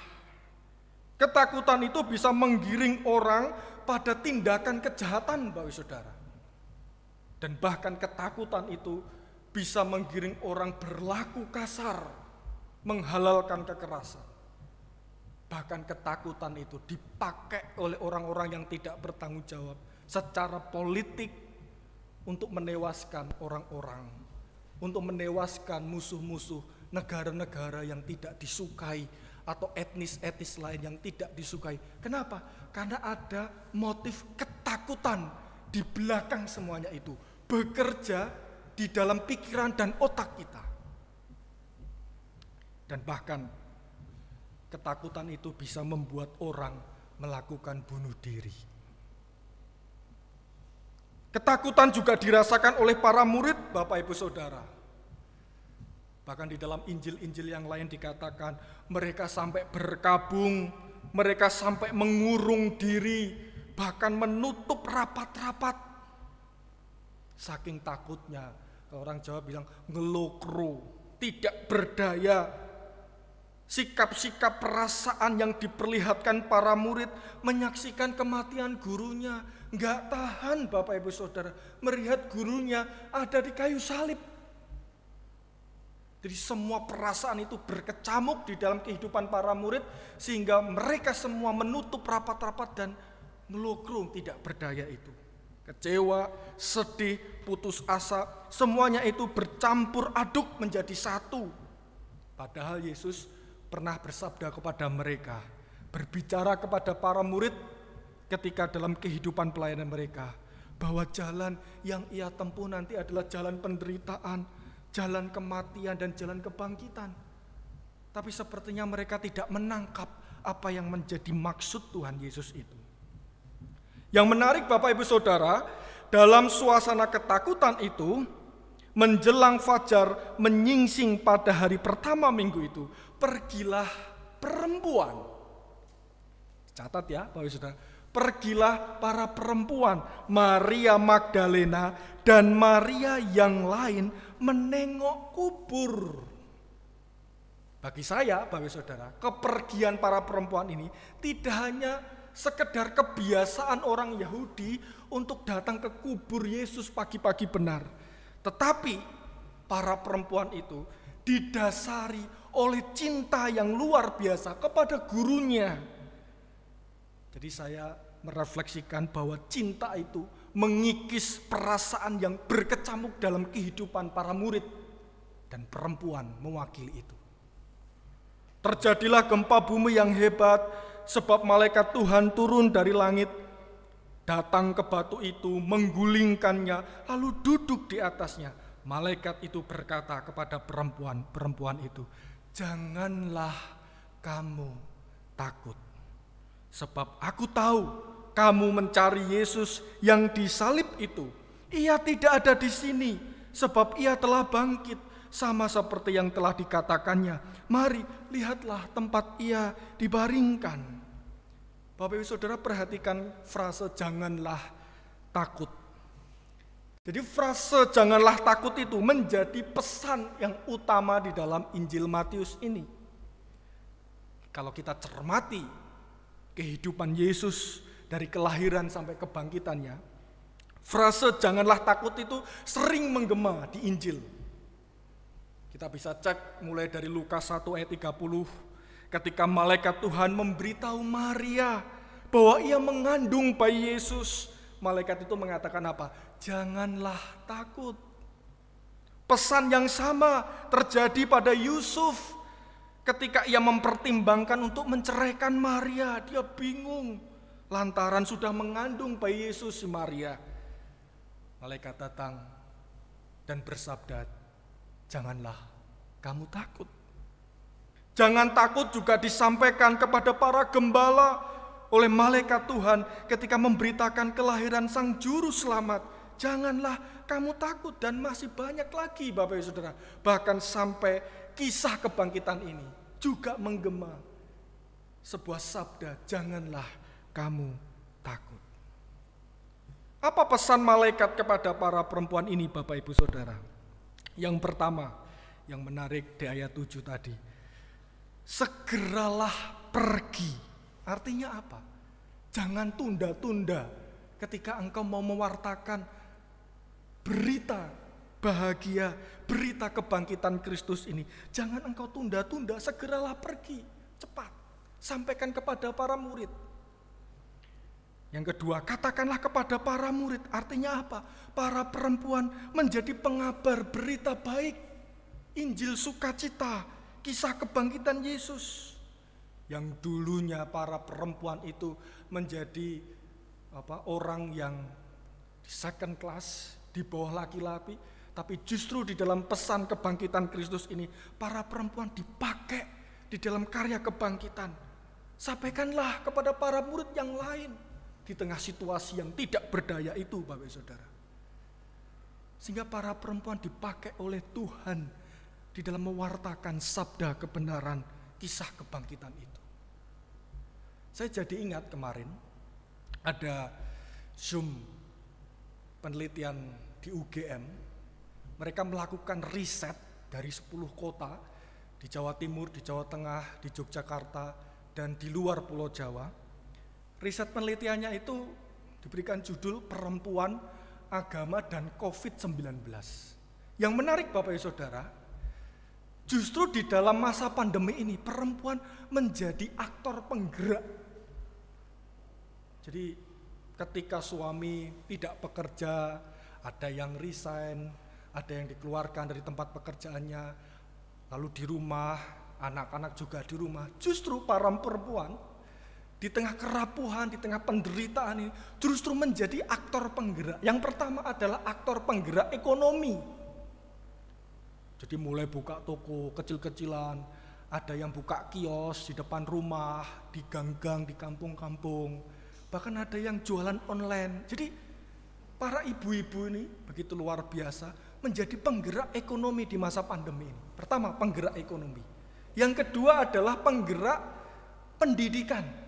Speaker 3: Ketakutan itu bisa menggiring orang pada tindakan kejahatan, Bapak Saudara. Dan bahkan ketakutan itu bisa menggiring orang berlaku kasar, menghalalkan kekerasan. Bahkan ketakutan itu dipakai oleh orang-orang yang tidak bertanggung jawab secara politik untuk menewaskan orang-orang, untuk menewaskan musuh-musuh negara-negara yang tidak disukai atau etnis-etnis lain yang tidak disukai. Kenapa? Karena ada motif ketakutan di belakang semuanya itu, bekerja di dalam pikiran dan otak kita. Dan bahkan ketakutan itu bisa membuat orang melakukan bunuh diri. Ketakutan juga dirasakan oleh para murid, Bapak Ibu Saudara. Bahkan di dalam Injil-Injil yang lain dikatakan mereka sampai berkabung, mereka sampai mengurung diri, bahkan menutup rapat-rapat. Saking takutnya, orang Jawa bilang ngelokro, tidak berdaya. sikap-sikap perasaan yang diperlihatkan para murid menyaksikan kematian gurunya. Enggak tahan Bapak Ibu Saudara melihat gurunya ada di kayu salib. Jadi semua perasaan itu berkecamuk di dalam kehidupan para murid sehingga mereka semua menutup rapat-rapat dan melogrong tidak berdaya itu. Kecewa, sedih, putus asa, semuanya itu bercampur aduk menjadi satu. Padahal Yesus pernah bersabda kepada mereka, berbicara kepada para murid ketika dalam kehidupan pelayanan mereka, bahwa jalan yang ia tempuh nanti adalah jalan penderitaan, jalan kematian dan jalan kebangkitan. Tapi sepertinya mereka tidak menangkap apa yang menjadi maksud Tuhan Yesus itu. Yang menarik Bapak Ibu Saudara, dalam suasana ketakutan itu, menjelang fajar menyingsing pada hari pertama minggu itu, pergilah perempuan. Catat ya Bapak Ibu Saudara, pergilah para perempuan, Maria Magdalena dan Maria yang lain menengok kubur. Bagi saya Bapak Ibu Saudara, kepergian para perempuan ini tidak hanya sekedar kebiasaan orang Yahudi untuk datang ke kubur Yesus pagi-pagi benar. Tetapi para perempuan itu didasari oleh cinta yang luar biasa kepada gurunya. Jadi saya merefleksikan bahwa cinta itu mengikis perasaan yang berkecamuk dalam kehidupan para murid. Dan perempuan mewakili itu. Terjadilah gempa bumi yang hebat, sebab malaikat Tuhan turun dari langit, datang ke batu itu, menggulingkannya, lalu duduk di atasnya. Malaikat itu berkata kepada perempuan itu, janganlah kamu takut, sebab aku tahu kamu mencari Yesus yang disalib itu. Ia tidak ada di sini, sebab ia telah bangkit, sama seperti yang telah dikatakannya. Mari, lihatlah tempat ia dibaringkan. Bapak Ibu Saudara perhatikan frase janganlah takut. Jadi frase janganlah takut itu menjadi pesan yang utama di dalam Injil Matius ini. Kalau kita cermati kehidupan Yesus dari kelahiran sampai kebangkitannya, frase janganlah takut itu sering menggema di Injil. Kita bisa cek mulai dari Lukas 1 ayat 30, ketika malaikat Tuhan memberitahu Maria bahwa ia mengandung bayi Yesus. Malaikat itu mengatakan apa? Janganlah takut. Pesan yang sama terjadi pada Yusuf ketika ia mempertimbangkan untuk menceraikan Maria. Dia bingung lantaran sudah mengandung bayi Yesus si Maria. Malaikat datang dan bersabda, janganlah kamu takut. Jangan takut juga disampaikan kepada para gembala oleh malaikat Tuhan ketika memberitakan kelahiran Sang Juru Selamat. Janganlah kamu takut, dan masih banyak lagi Bapak Ibu Saudara. Bahkan sampai kisah kebangkitan ini juga menggema sebuah sabda, janganlah kamu takut. Apa pesan malaikat kepada para perempuan ini Bapak Ibu Saudara? Yang pertama, yang menarik di ayat 7 tadi, segeralah pergi. Artinya apa? Jangan tunda-tunda ketika engkau mau mewartakan berita bahagia, berita kebangkitan Kristus ini. Jangan engkau tunda-tunda, segeralah pergi, cepat. Sampaikan kepada para murid. Yang kedua, katakanlah kepada para murid. Artinya apa? Para perempuan menjadi pengabar berita baik, Injil sukacita, kisah kebangkitan Yesus. Yang dulunya para perempuan itu menjadi orang yang second class, di bawah laki-laki, tapi justru di dalam pesan kebangkitan Kristus ini, para perempuan dipakai di dalam karya kebangkitan. Sampaikanlah kepada para murid yang lain di tengah situasi yang tidak berdaya itu, Bapak Saudara. Sehingga para perempuan dipakai oleh Tuhan di dalam mewartakan sabda kebenaran kisah kebangkitan itu. Saya jadi ingat kemarin ada Zoom penelitian di UGM. Mereka melakukan riset dari 10 kota di Jawa Timur, di Jawa Tengah, di Yogyakarta, dan di luar Pulau Jawa. Riset penelitiannya itu diberikan judul Perempuan, Agama, dan COVID-19. Yang menarik Bapak Ibu Saudara, justru di dalam masa pandemi ini perempuan menjadi aktor penggerak. Jadi ketika suami tidak bekerja, ada yang resign, ada yang dikeluarkan dari tempat pekerjaannya, lalu di rumah, anak-anak juga di rumah, justru para perempuan di tengah kerapuhan, di tengah penderitaan ini justru menjadi aktor penggerak. Yang pertama adalah aktor penggerak ekonomi. Jadi mulai buka toko kecil-kecilan, ada yang buka kios di depan rumah, di gang-gang, di kampung-kampung, bahkan ada yang jualan online. Jadi para ibu-ibu ini begitu luar biasa menjadi penggerak ekonomi di masa pandemi ini. Pertama, penggerak ekonomi. Yang kedua adalah penggerak pendidikan.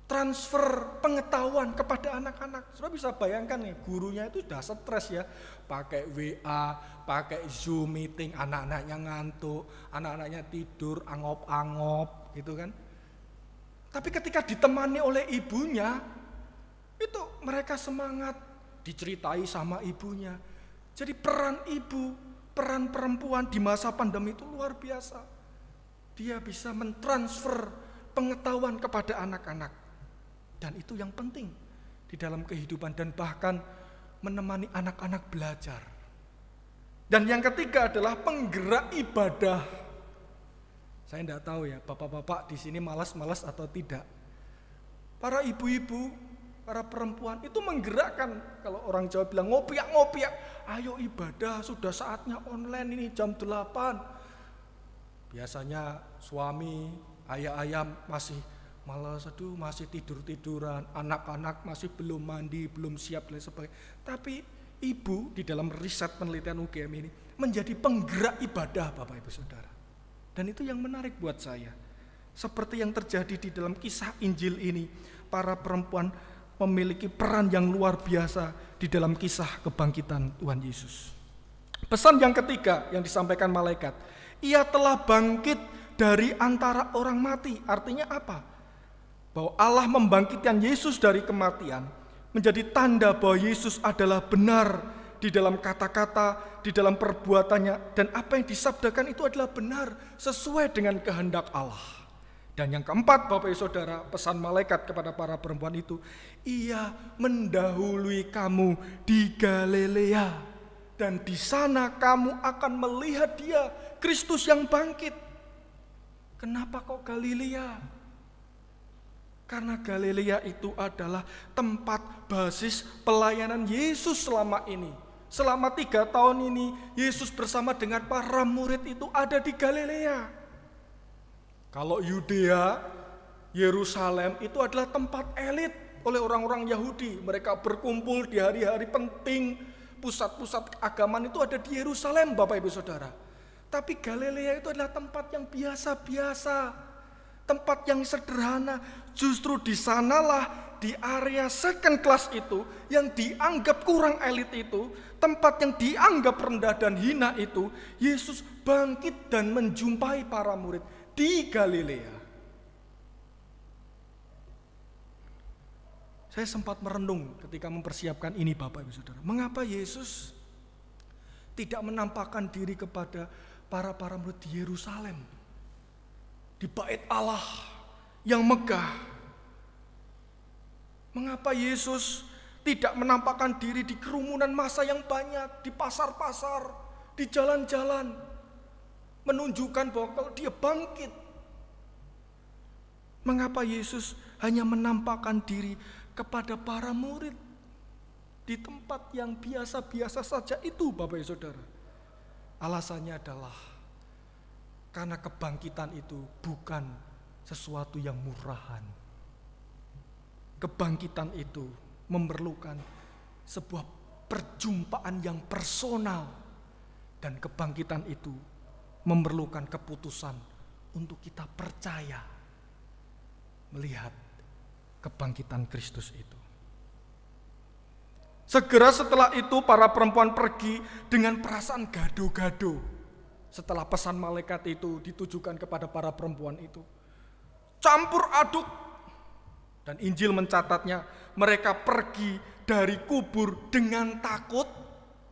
Speaker 3: Transfer pengetahuan kepada anak-anak. Sudah bisa bayangkan nih, gurunya itu sudah stres ya, pakai WA, pakai Zoom meeting, anak-anaknya ngantuk, anak-anaknya tidur, angop-angop gitu kan. Tapi ketika ditemani oleh ibunya, itu mereka semangat, diceritai sama ibunya. Jadi peran ibu, peran perempuan di masa pandemi itu luar biasa. Dia bisa mentransfer pengetahuan kepada anak-anak. Dan itu yang penting di dalam kehidupan dan bahkan menemani anak-anak belajar. Dan yang ketiga adalah penggerak ibadah. Saya tidak tahu ya, bapak-bapak di sini malas-malas atau tidak. Para ibu-ibu, para perempuan itu menggerakkan, kalau orang Jawa bilang ngopiak-ngopiak, ayo ibadah, sudah saatnya online ini jam 8. Biasanya suami, ayah-ayah masih malas, aduh masih tidur-tiduran, anak-anak masih belum mandi, belum siap dan sebagainya. Tapi ibu di dalam riset penelitian UGM ini menjadi penggerak ibadah Bapak Ibu Saudara. Dan itu yang menarik buat saya. Seperti yang terjadi di dalam kisah Injil ini, para perempuan memiliki peran yang luar biasa di dalam kisah kebangkitan Tuhan Yesus. Pesan yang ketiga yang disampaikan malaikat, ia telah bangkit dari antara orang mati. Artinya apa? Bahwa Allah membangkitkan Yesus dari kematian menjadi tanda bahwa Yesus adalah benar di dalam kata-kata, di dalam perbuatannya, dan apa yang disabdakan itu adalah benar sesuai dengan kehendak Allah. Dan yang keempat Bapak Ibu Saudara, pesan malaikat kepada para perempuan itu, ia mendahului kamu di Galilea, dan di sana kamu akan melihat dia, Kristus yang bangkit. Kenapa kok Galilea? Karena Galilea itu adalah tempat basis pelayanan Yesus selama ini. Selama 3 tahun ini, Yesus bersama dengan para murid itu ada di Galilea. Kalau Yudea, Yerusalem itu adalah tempat elit oleh orang-orang Yahudi. Mereka berkumpul di hari-hari penting, pusat-pusat keagamaan itu ada di Yerusalem Bapak Ibu Saudara. Tapi Galilea itu adalah tempat yang biasa-biasa, tempat yang sederhana. Justru di sanalah, di area second class itu, yang dianggap kurang elit itu, tempat yang dianggap rendah dan hina itu, Yesus bangkit dan menjumpai para murid di Galilea. Saya sempat merenung ketika mempersiapkan ini Bapak Ibu Saudara. Mengapa Yesus tidak menampakkan diri kepada para murid di Yerusalem, di bait Allah yang megah? Mengapa Yesus tidak menampakkan diri di kerumunan massa yang banyak, di pasar-pasar, di jalan-jalan, menunjukkan bahwa kalau dia bangkit? Mengapa Yesus hanya menampakkan diri kepada para murid di tempat yang biasa-biasa saja itu Bapak Ibu Saudara? Alasannya adalah karena kebangkitan itu bukan sesuatu yang murahan. Kebangkitan itu memerlukan sebuah perjumpaan yang personal, dan kebangkitan itu memerlukan keputusan untuk kita percaya melihat kebangkitan Kristus itu. Segera setelah itu para perempuan pergi dengan perasaan gado-gado. setelah pesan malaikat itu ditujukan kepada para perempuan itu. Campur aduk. Dan Injil mencatatnya, mereka pergi dari kubur dengan takut.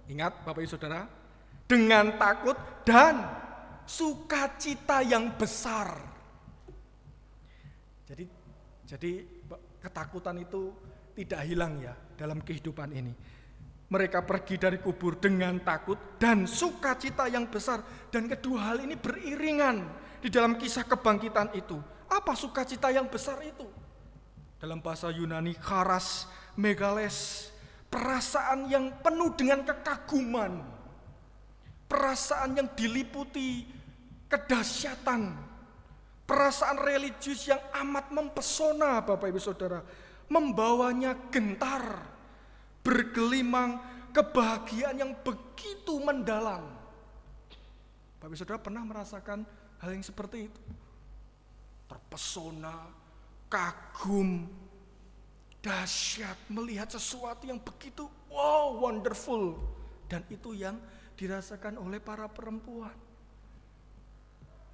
Speaker 3: Ingat Bapak Ibu Saudara, dengan takut dan sukacita yang besar. Jadi ketakutan itu tidak hilang ya dalam kehidupan ini. Mereka pergi dari kubur dengan takut dan sukacita yang besar. Dan kedua hal ini beriringan di dalam kisah kebangkitan itu. Apa sukacita yang besar itu? Dalam bahasa Yunani, charas megales, perasaan yang penuh dengan kekaguman, perasaan yang diliputi kedahsyatan, perasaan religius yang amat mempesona Bapak Ibu Saudara, membawanya gentar, bergelimang kebahagiaan yang begitu mendalam. Bapak Ibu Saudara pernah merasakan hal yang seperti itu? Terpesona, kagum, dahsyat, melihat sesuatu yang begitu wow, wonderful. Dan itu yang dirasakan oleh para perempuan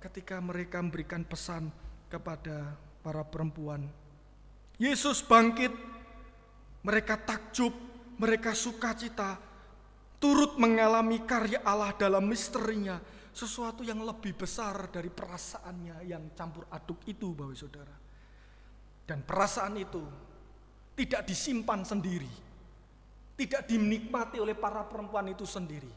Speaker 3: ketika mereka memberikan pesan kepada para perempuan. Yesus bangkit, mereka takjub, mereka sukacita, turut mengalami karya Allah dalam misterinya, sesuatu yang lebih besar dari perasaannya yang campur aduk itu Bapak Saudara. Dan perasaan itu tidak disimpan sendiri, tidak dinikmati oleh para perempuan itu sendiri,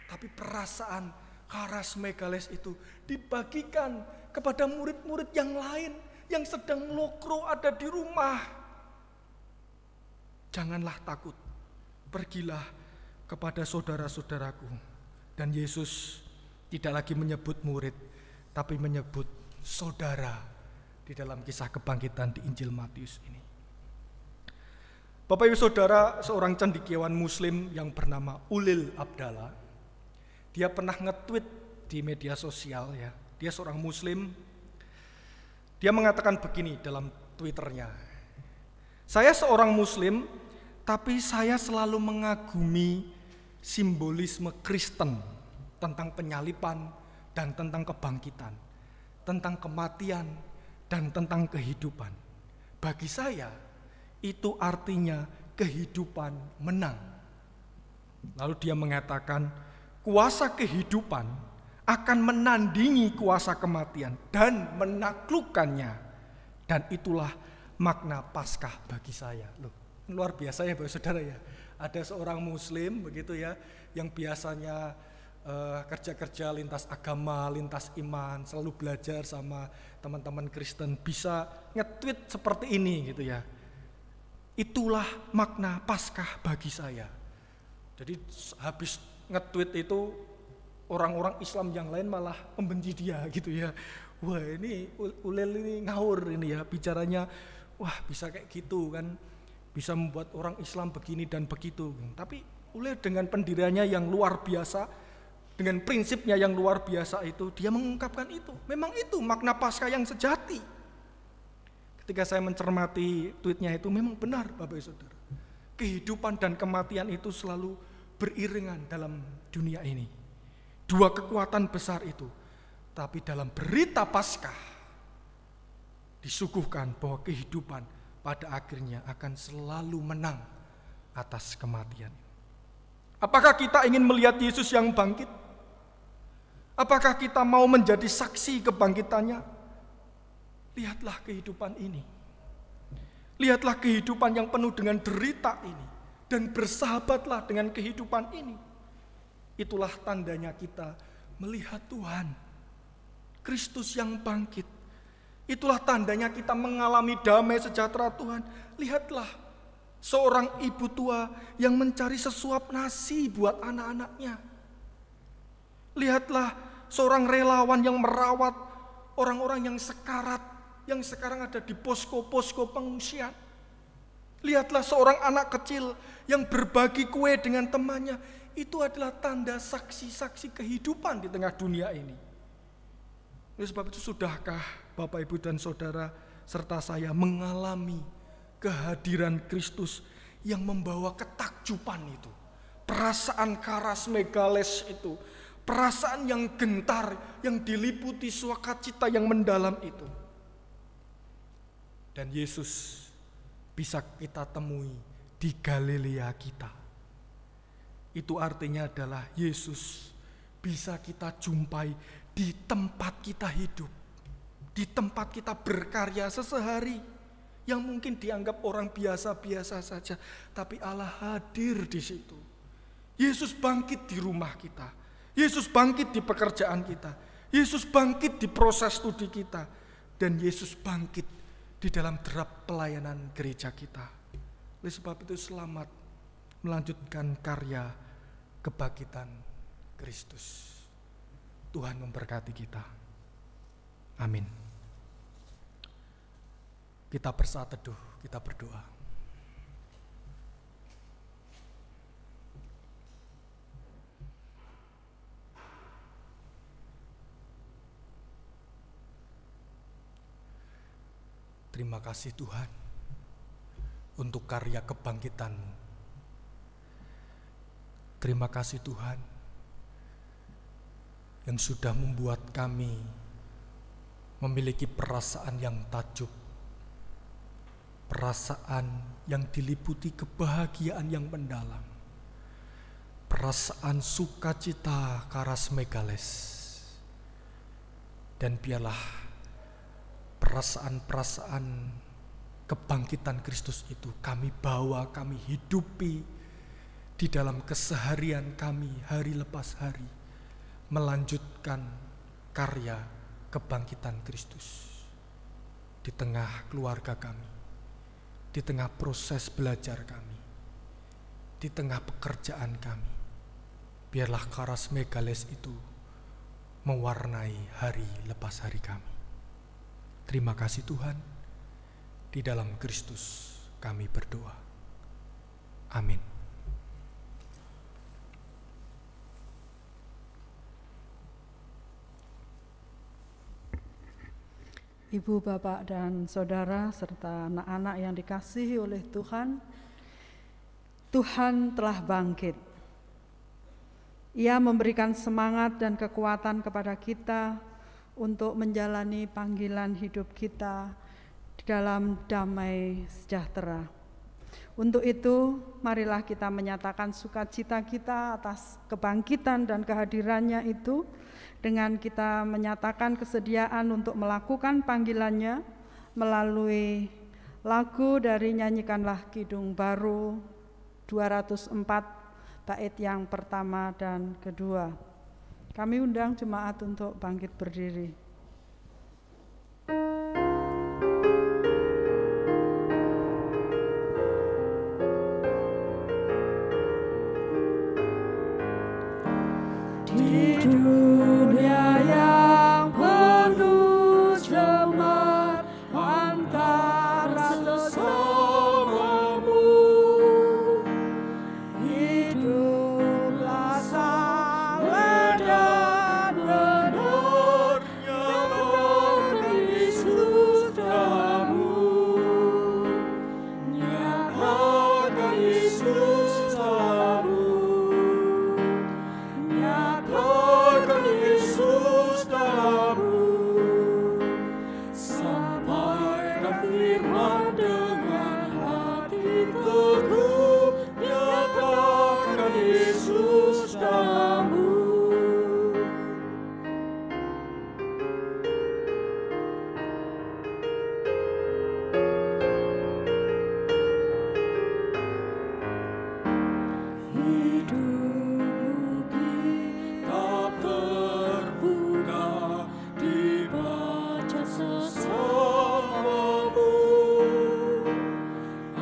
Speaker 3: tapi perasaan charas megales itu dibagikan kepada murid-murid yang lain yang sedang lokro ada di rumah. Janganlah takut, pergilah kepada saudara-saudaraku. Dan Yesus tidak lagi menyebut murid, tapi menyebut saudara di dalam kisah kebangkitan di Injil Matius ini. Bapak Ibu Saudara, seorang cendekiawan Muslim yang bernama Ulil Abdallah, dia pernah nge-tweet di media sosial ya. Dia seorang Muslim. Dia mengatakan begini dalam Twitternya. Saya seorang Muslim, tapi saya selalu mengagumi simbolisme Kristen tentang penyaliban dan tentang kebangkitan, tentang kematian dan tentang kehidupan. Bagi saya, itu artinya kehidupan menang. Lalu dia mengatakan, kuasa kehidupan akan menandingi kuasa kematian dan menaklukkannya. Dan itulah makna Paskah bagi saya. Loh, luar biasa ya Bapak Saudara ya. Ada seorang Muslim begitu ya, yang biasanya kerja-kerja lintas agama, lintas iman, selalu belajar sama teman-teman Kristen, bisa nge-tweet seperti ini gitu ya. Itulah makna Paskah bagi saya. Jadi habis nge-tweet itu orang-orang Islam yang lain malah membenci dia gitu ya. Wah ini Ulil ini ngawur ini ya, bicaranya wah bisa kayak gitu kan, bisa membuat orang Islam begini dan begitu. Tapi Ulil dengan pendiriannya yang luar biasa, dengan prinsipnya yang luar biasa itu, dia mengungkapkan itu. Memang itu makna Paskah yang sejati. Ketika saya mencermati tweetnya itu, memang benar Bapak Ibu Saudara. Kehidupan dan kematian itu selalu beriringan dalam dunia ini. Dua kekuatan besar itu. Tapi dalam berita Paskah disuguhkan bahwa kehidupan pada akhirnya akan selalu menang atas kematian. Apakah kita ingin melihat Yesus yang bangkit? Apakah kita mau menjadi saksi kebangkitannya? Lihatlah kehidupan ini. Lihatlah kehidupan yang penuh dengan derita ini. Dan bersahabatlah dengan kehidupan ini. Itulah tandanya kita melihat Tuhan. Kristus yang bangkit. Itulah tandanya kita mengalami damai sejahtera Tuhan. Lihatlah seorang ibu tua yang mencari sesuap nasi buat anak-anaknya. Lihatlah seorang relawan yang merawat orang-orang yang sekarat, yang sekarang ada di posko-posko pengungsian. Lihatlah seorang anak kecil yang berbagi kue dengan temannya. Itu adalah tanda saksi-saksi kehidupan di tengah dunia ini. Oleh sebab itu, sudahkah Bapak, Ibu, dan Saudara serta saya mengalami kehadiran Kristus yang membawa ketakjuban itu, perasaan charas megales itu, perasaan yang gentar, yang diliputi sukacita yang mendalam itu. Dan Yesus bisa kita temui di Galilea kita. Itu artinya adalah Yesus bisa kita jumpai di tempat kita hidup, di tempat kita berkarya sehari-hari, yang mungkin dianggap orang biasa-biasa saja, tapi Allah hadir di situ. Yesus bangkit di rumah kita, Yesus bangkit di pekerjaan kita, Yesus bangkit di proses studi kita, dan Yesus bangkit di dalam derap pelayanan gereja kita. Oleh sebab itu selamat melanjutkan karya kebangkitan Kristus. Tuhan memberkati kita. Amin. Kita bersaat teduh, kita berdoa. Terima kasih Tuhan untuk karya kebangkitan-Mu. Terima kasih Tuhan yang sudah membuat kami memiliki perasaan yang takjub, perasaan yang diliputi kebahagiaan yang mendalam, perasaan sukacita karas megales. Dan biarlah perasaan-perasaan kebangkitan Kristus itu kami bawa, kami hidupi di dalam keseharian kami hari lepas hari, melanjutkan karya kebangkitan Kristus di tengah keluarga kami, di tengah proses belajar kami, di tengah pekerjaan kami. Biarlah karas megales itu mewarnai hari lepas hari kami. Terima kasih Tuhan, di dalam Kristus kami berdoa. Amin.
Speaker 5: Ibu, bapak, dan saudara, serta anak-anak yang dikasihi oleh Tuhan, Tuhan telah bangkit. Ia memberikan semangat dan kekuatan kepada kita untuk menjalani panggilan hidup kita di dalam damai sejahtera. Untuk itu, marilah kita menyatakan sukacita kita atas kebangkitan dan kehadirannya itu, dengan kita menyatakan kesediaan untuk melakukan panggilannya melalui lagu dari Nyanyikanlah Kidung Baru 204 bait yang pertama dan kedua. Kami undang jemaat untuk bangkit berdiri. Di dunia yang penuh cemar antara sesamamu, hiduplah saleh dan benar, nyatakan Yesus dalammu, nyatakan Yesus dalammu. Nyatakan Yesus dalammu, sampaikan firman dengan hati teguh, nyatakan Yesus dalammu. Hidupmu kita terbuka, dibaca sesamamu.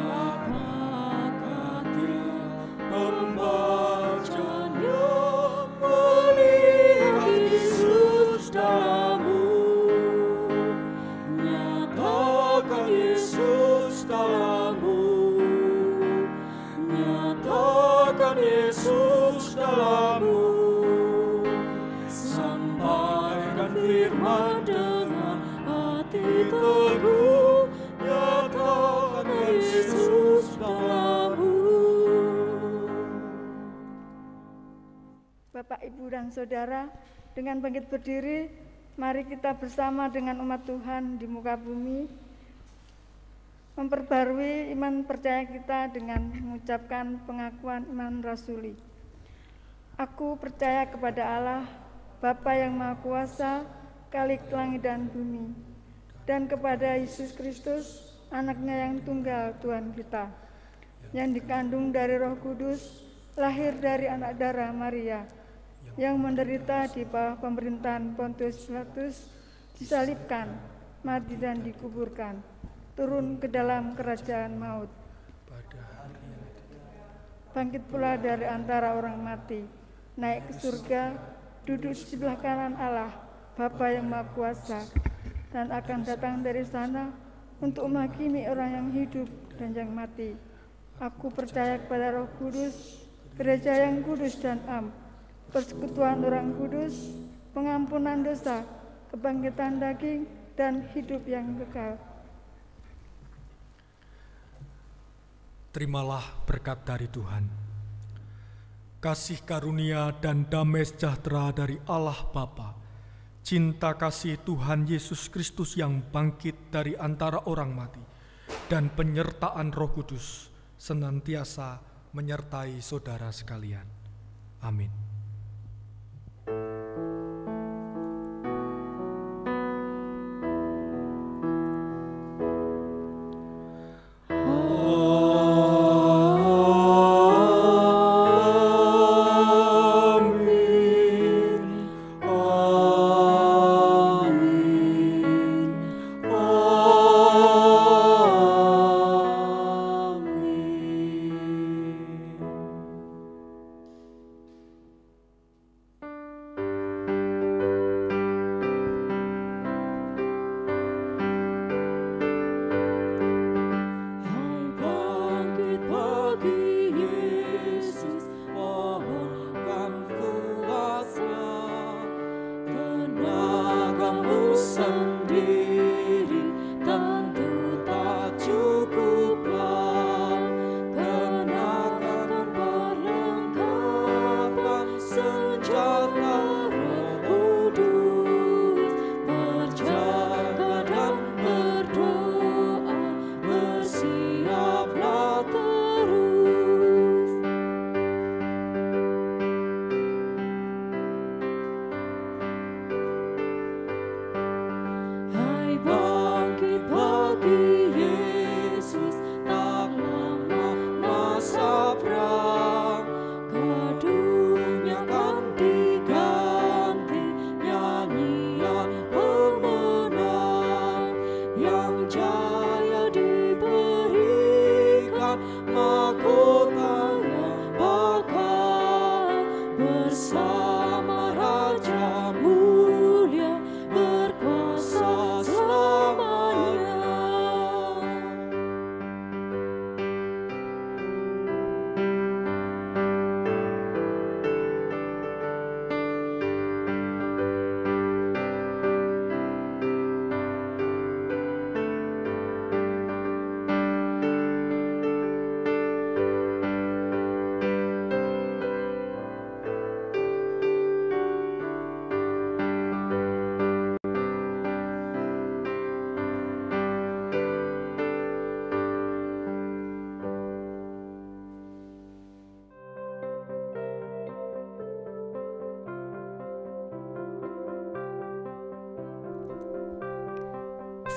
Speaker 5: Apakah tiap pembacanya melihat Yesus dalammu? Nyatakan Yesus dalammu. Nyatakan Yesus dalammu, sampaikan firman dengan hati teguh, nyatakan Yesus dalammu.
Speaker 1: Bapak, Ibu, dan Saudara, dengan bangkit berdiri, mari kita bersama dengan umat Tuhan di muka bumi memperbarui iman percaya kita dengan mengucapkan pengakuan iman rasuli. Aku percaya kepada Allah, Bapa yang Maha Kuasa, Khalik langit dan bumi, dan kepada Yesus Kristus, Anaknya yang tunggal Tuhan kita, yang dikandung dari Roh Kudus, lahir dari anak darah Maria, yang menderita di bawah pemerintahan Pontius Pilatus, disalibkan, mati dan dikuburkan, turun ke dalam kerajaan maut, bangkit pula dari antara orang mati, naik ke surga, duduk di sebelah kanan Allah, Bapa yang Maha Kuasa, dan akan datang dari sana untuk menghakimi orang yang hidup dan yang mati. Aku percaya kepada Roh Kudus, gereja yang kudus dan am, persekutuan orang kudus, pengampunan dosa, kebangkitan daging, dan hidup yang kekal.
Speaker 3: Terimalah berkat dari Tuhan. Kasih karunia dan damai sejahtera dari Allah Bapa, cinta kasih Tuhan Yesus Kristus yang bangkit dari antara orang mati, dan penyertaan Roh Kudus senantiasa menyertai saudara sekalian. Amin.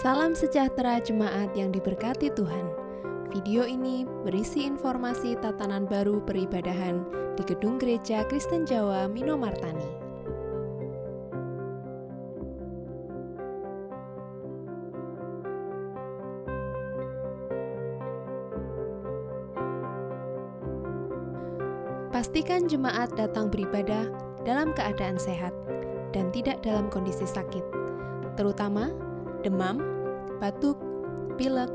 Speaker 6: Salam sejahtera jemaat yang diberkati Tuhan. Video ini berisi informasi tatanan baru peribadahan di Gedung Gereja Kristen Jawa Minomartani. Pastikan jemaat datang beribadah dalam keadaan sehat dan tidak dalam kondisi sakit, terutama demam, batuk, pilek,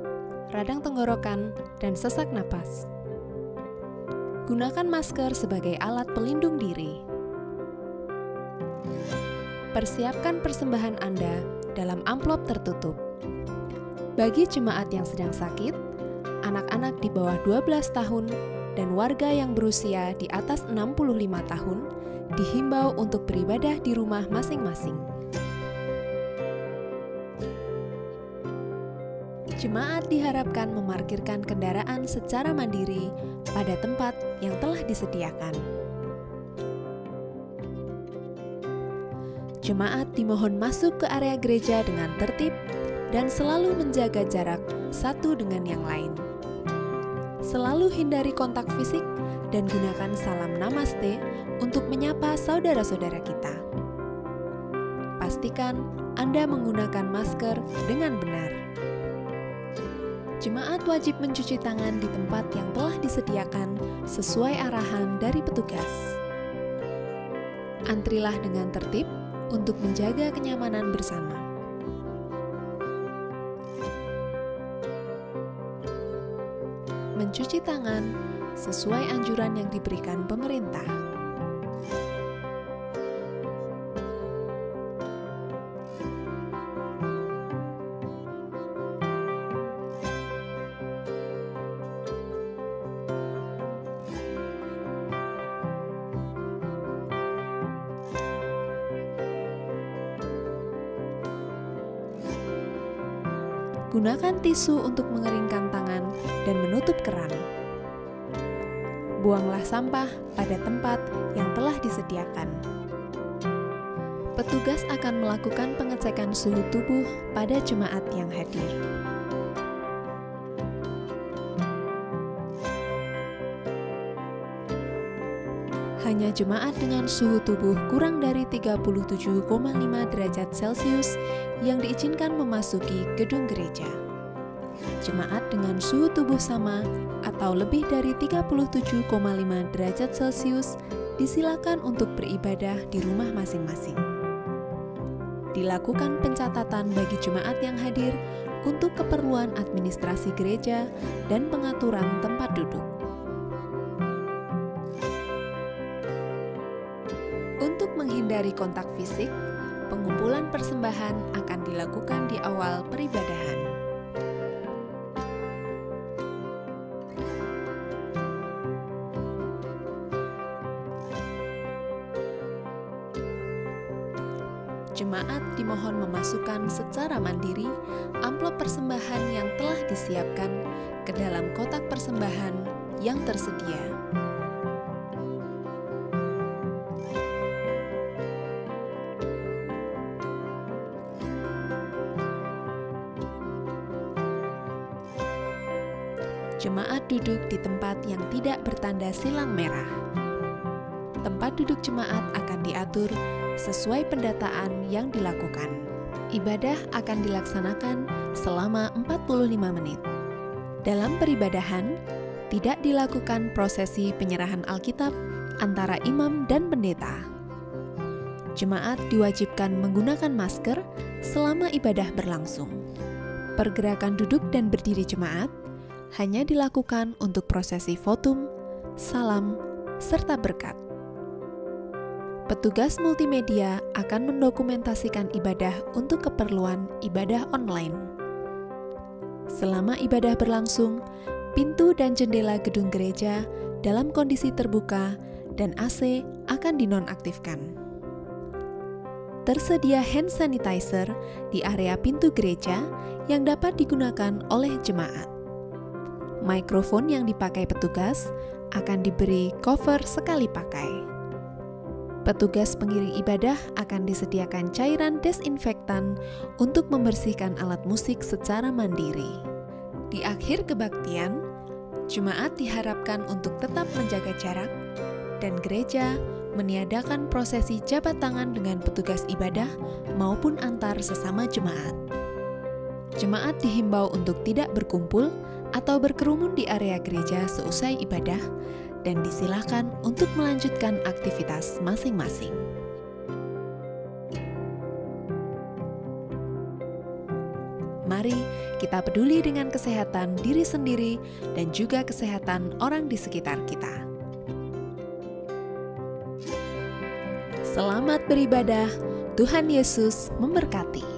Speaker 6: radang tenggorokan, dan sesak napas. Gunakan masker sebagai alat pelindung diri. Persiapkan persembahan Anda dalam amplop tertutup. Bagi jemaat yang sedang sakit, anak-anak di bawah 12 tahun, dan warga yang berusia di atas 65 tahun, dihimbau untuk beribadah di rumah masing-masing. Jemaat diharapkan memarkirkan kendaraan secara mandiri pada tempat yang telah disediakan. Jemaat dimohon masuk ke area gereja dengan tertib dan selalu menjaga jarak satu dengan yang lain. Selalu hindari kontak fisik dan gunakan salam namaste untuk menyapa saudara-saudara kita. Pastikan Anda menggunakan masker dengan benar. Jemaat wajib mencuci tangan di tempat yang telah disediakan sesuai arahan dari petugas. Antrilah dengan tertib untuk menjaga kenyamanan bersama. Mencuci tangan sesuai anjuran yang diberikan pemerintah. Gunakan tisu untuk mengeringkan tangan dan menutup keran. Buanglah sampah pada tempat yang telah disediakan. Petugas akan melakukan pengecekan suhu tubuh pada jemaat yang hadir. Hanya jemaat dengan suhu tubuh kurang dari 37,5 derajat Celcius yang diizinkan memasuki gedung gereja. Jemaat dengan suhu tubuh sama atau lebih dari 37,5 derajat Celcius disilakan untuk beribadah di rumah masing-masing. Dilakukan pencatatan bagi jemaat yang hadir untuk keperluan administrasi gereja dan pengaturan tempat duduk. Untuk menghindari kontak fisik, pengumpulan persembahan akan dilakukan di awal peribadahan. Jemaat dimohon memasukkan secara mandiri amplop persembahan yang telah disiapkan ke dalam kotak persembahan yang tersedia. Jemaat duduk di tempat yang tidak bertanda silang merah. Tempat duduk jemaat akan diatur sesuai pendataan yang dilakukan. Ibadah akan dilaksanakan selama 45 menit. Dalam peribadahan, tidak dilakukan prosesi penyerahan Alkitab antara imam dan pendeta. Jemaat diwajibkan menggunakan masker selama ibadah berlangsung. Pergerakan duduk dan berdiri jemaat hanya dilakukan untuk prosesi votum, salam, serta berkat. Petugas multimedia akan mendokumentasikan ibadah untuk keperluan ibadah online. Selama ibadah berlangsung, pintu dan jendela gedung gereja dalam kondisi terbuka dan AC akan dinonaktifkan. Tersedia hand sanitizer di area pintu gereja yang dapat digunakan oleh jemaat. Mikrofon yang dipakai petugas akan diberi cover sekali pakai. Petugas pengiring ibadah akan disediakan cairan desinfektan untuk membersihkan alat musik secara mandiri. Di akhir kebaktian, jemaat diharapkan untuk tetap menjaga jarak dan gereja meniadakan prosesi jabat tangan dengan petugas ibadah maupun antar sesama jemaat. Jemaat dihimbau untuk tidak berkumpul atau berkerumun di area gereja seusai ibadah dan disilakan untuk melanjutkan aktivitas masing-masing. Mari kita peduli dengan kesehatan diri sendiri dan juga kesehatan orang di sekitar kita. Selamat beribadah, Tuhan Yesus memberkati.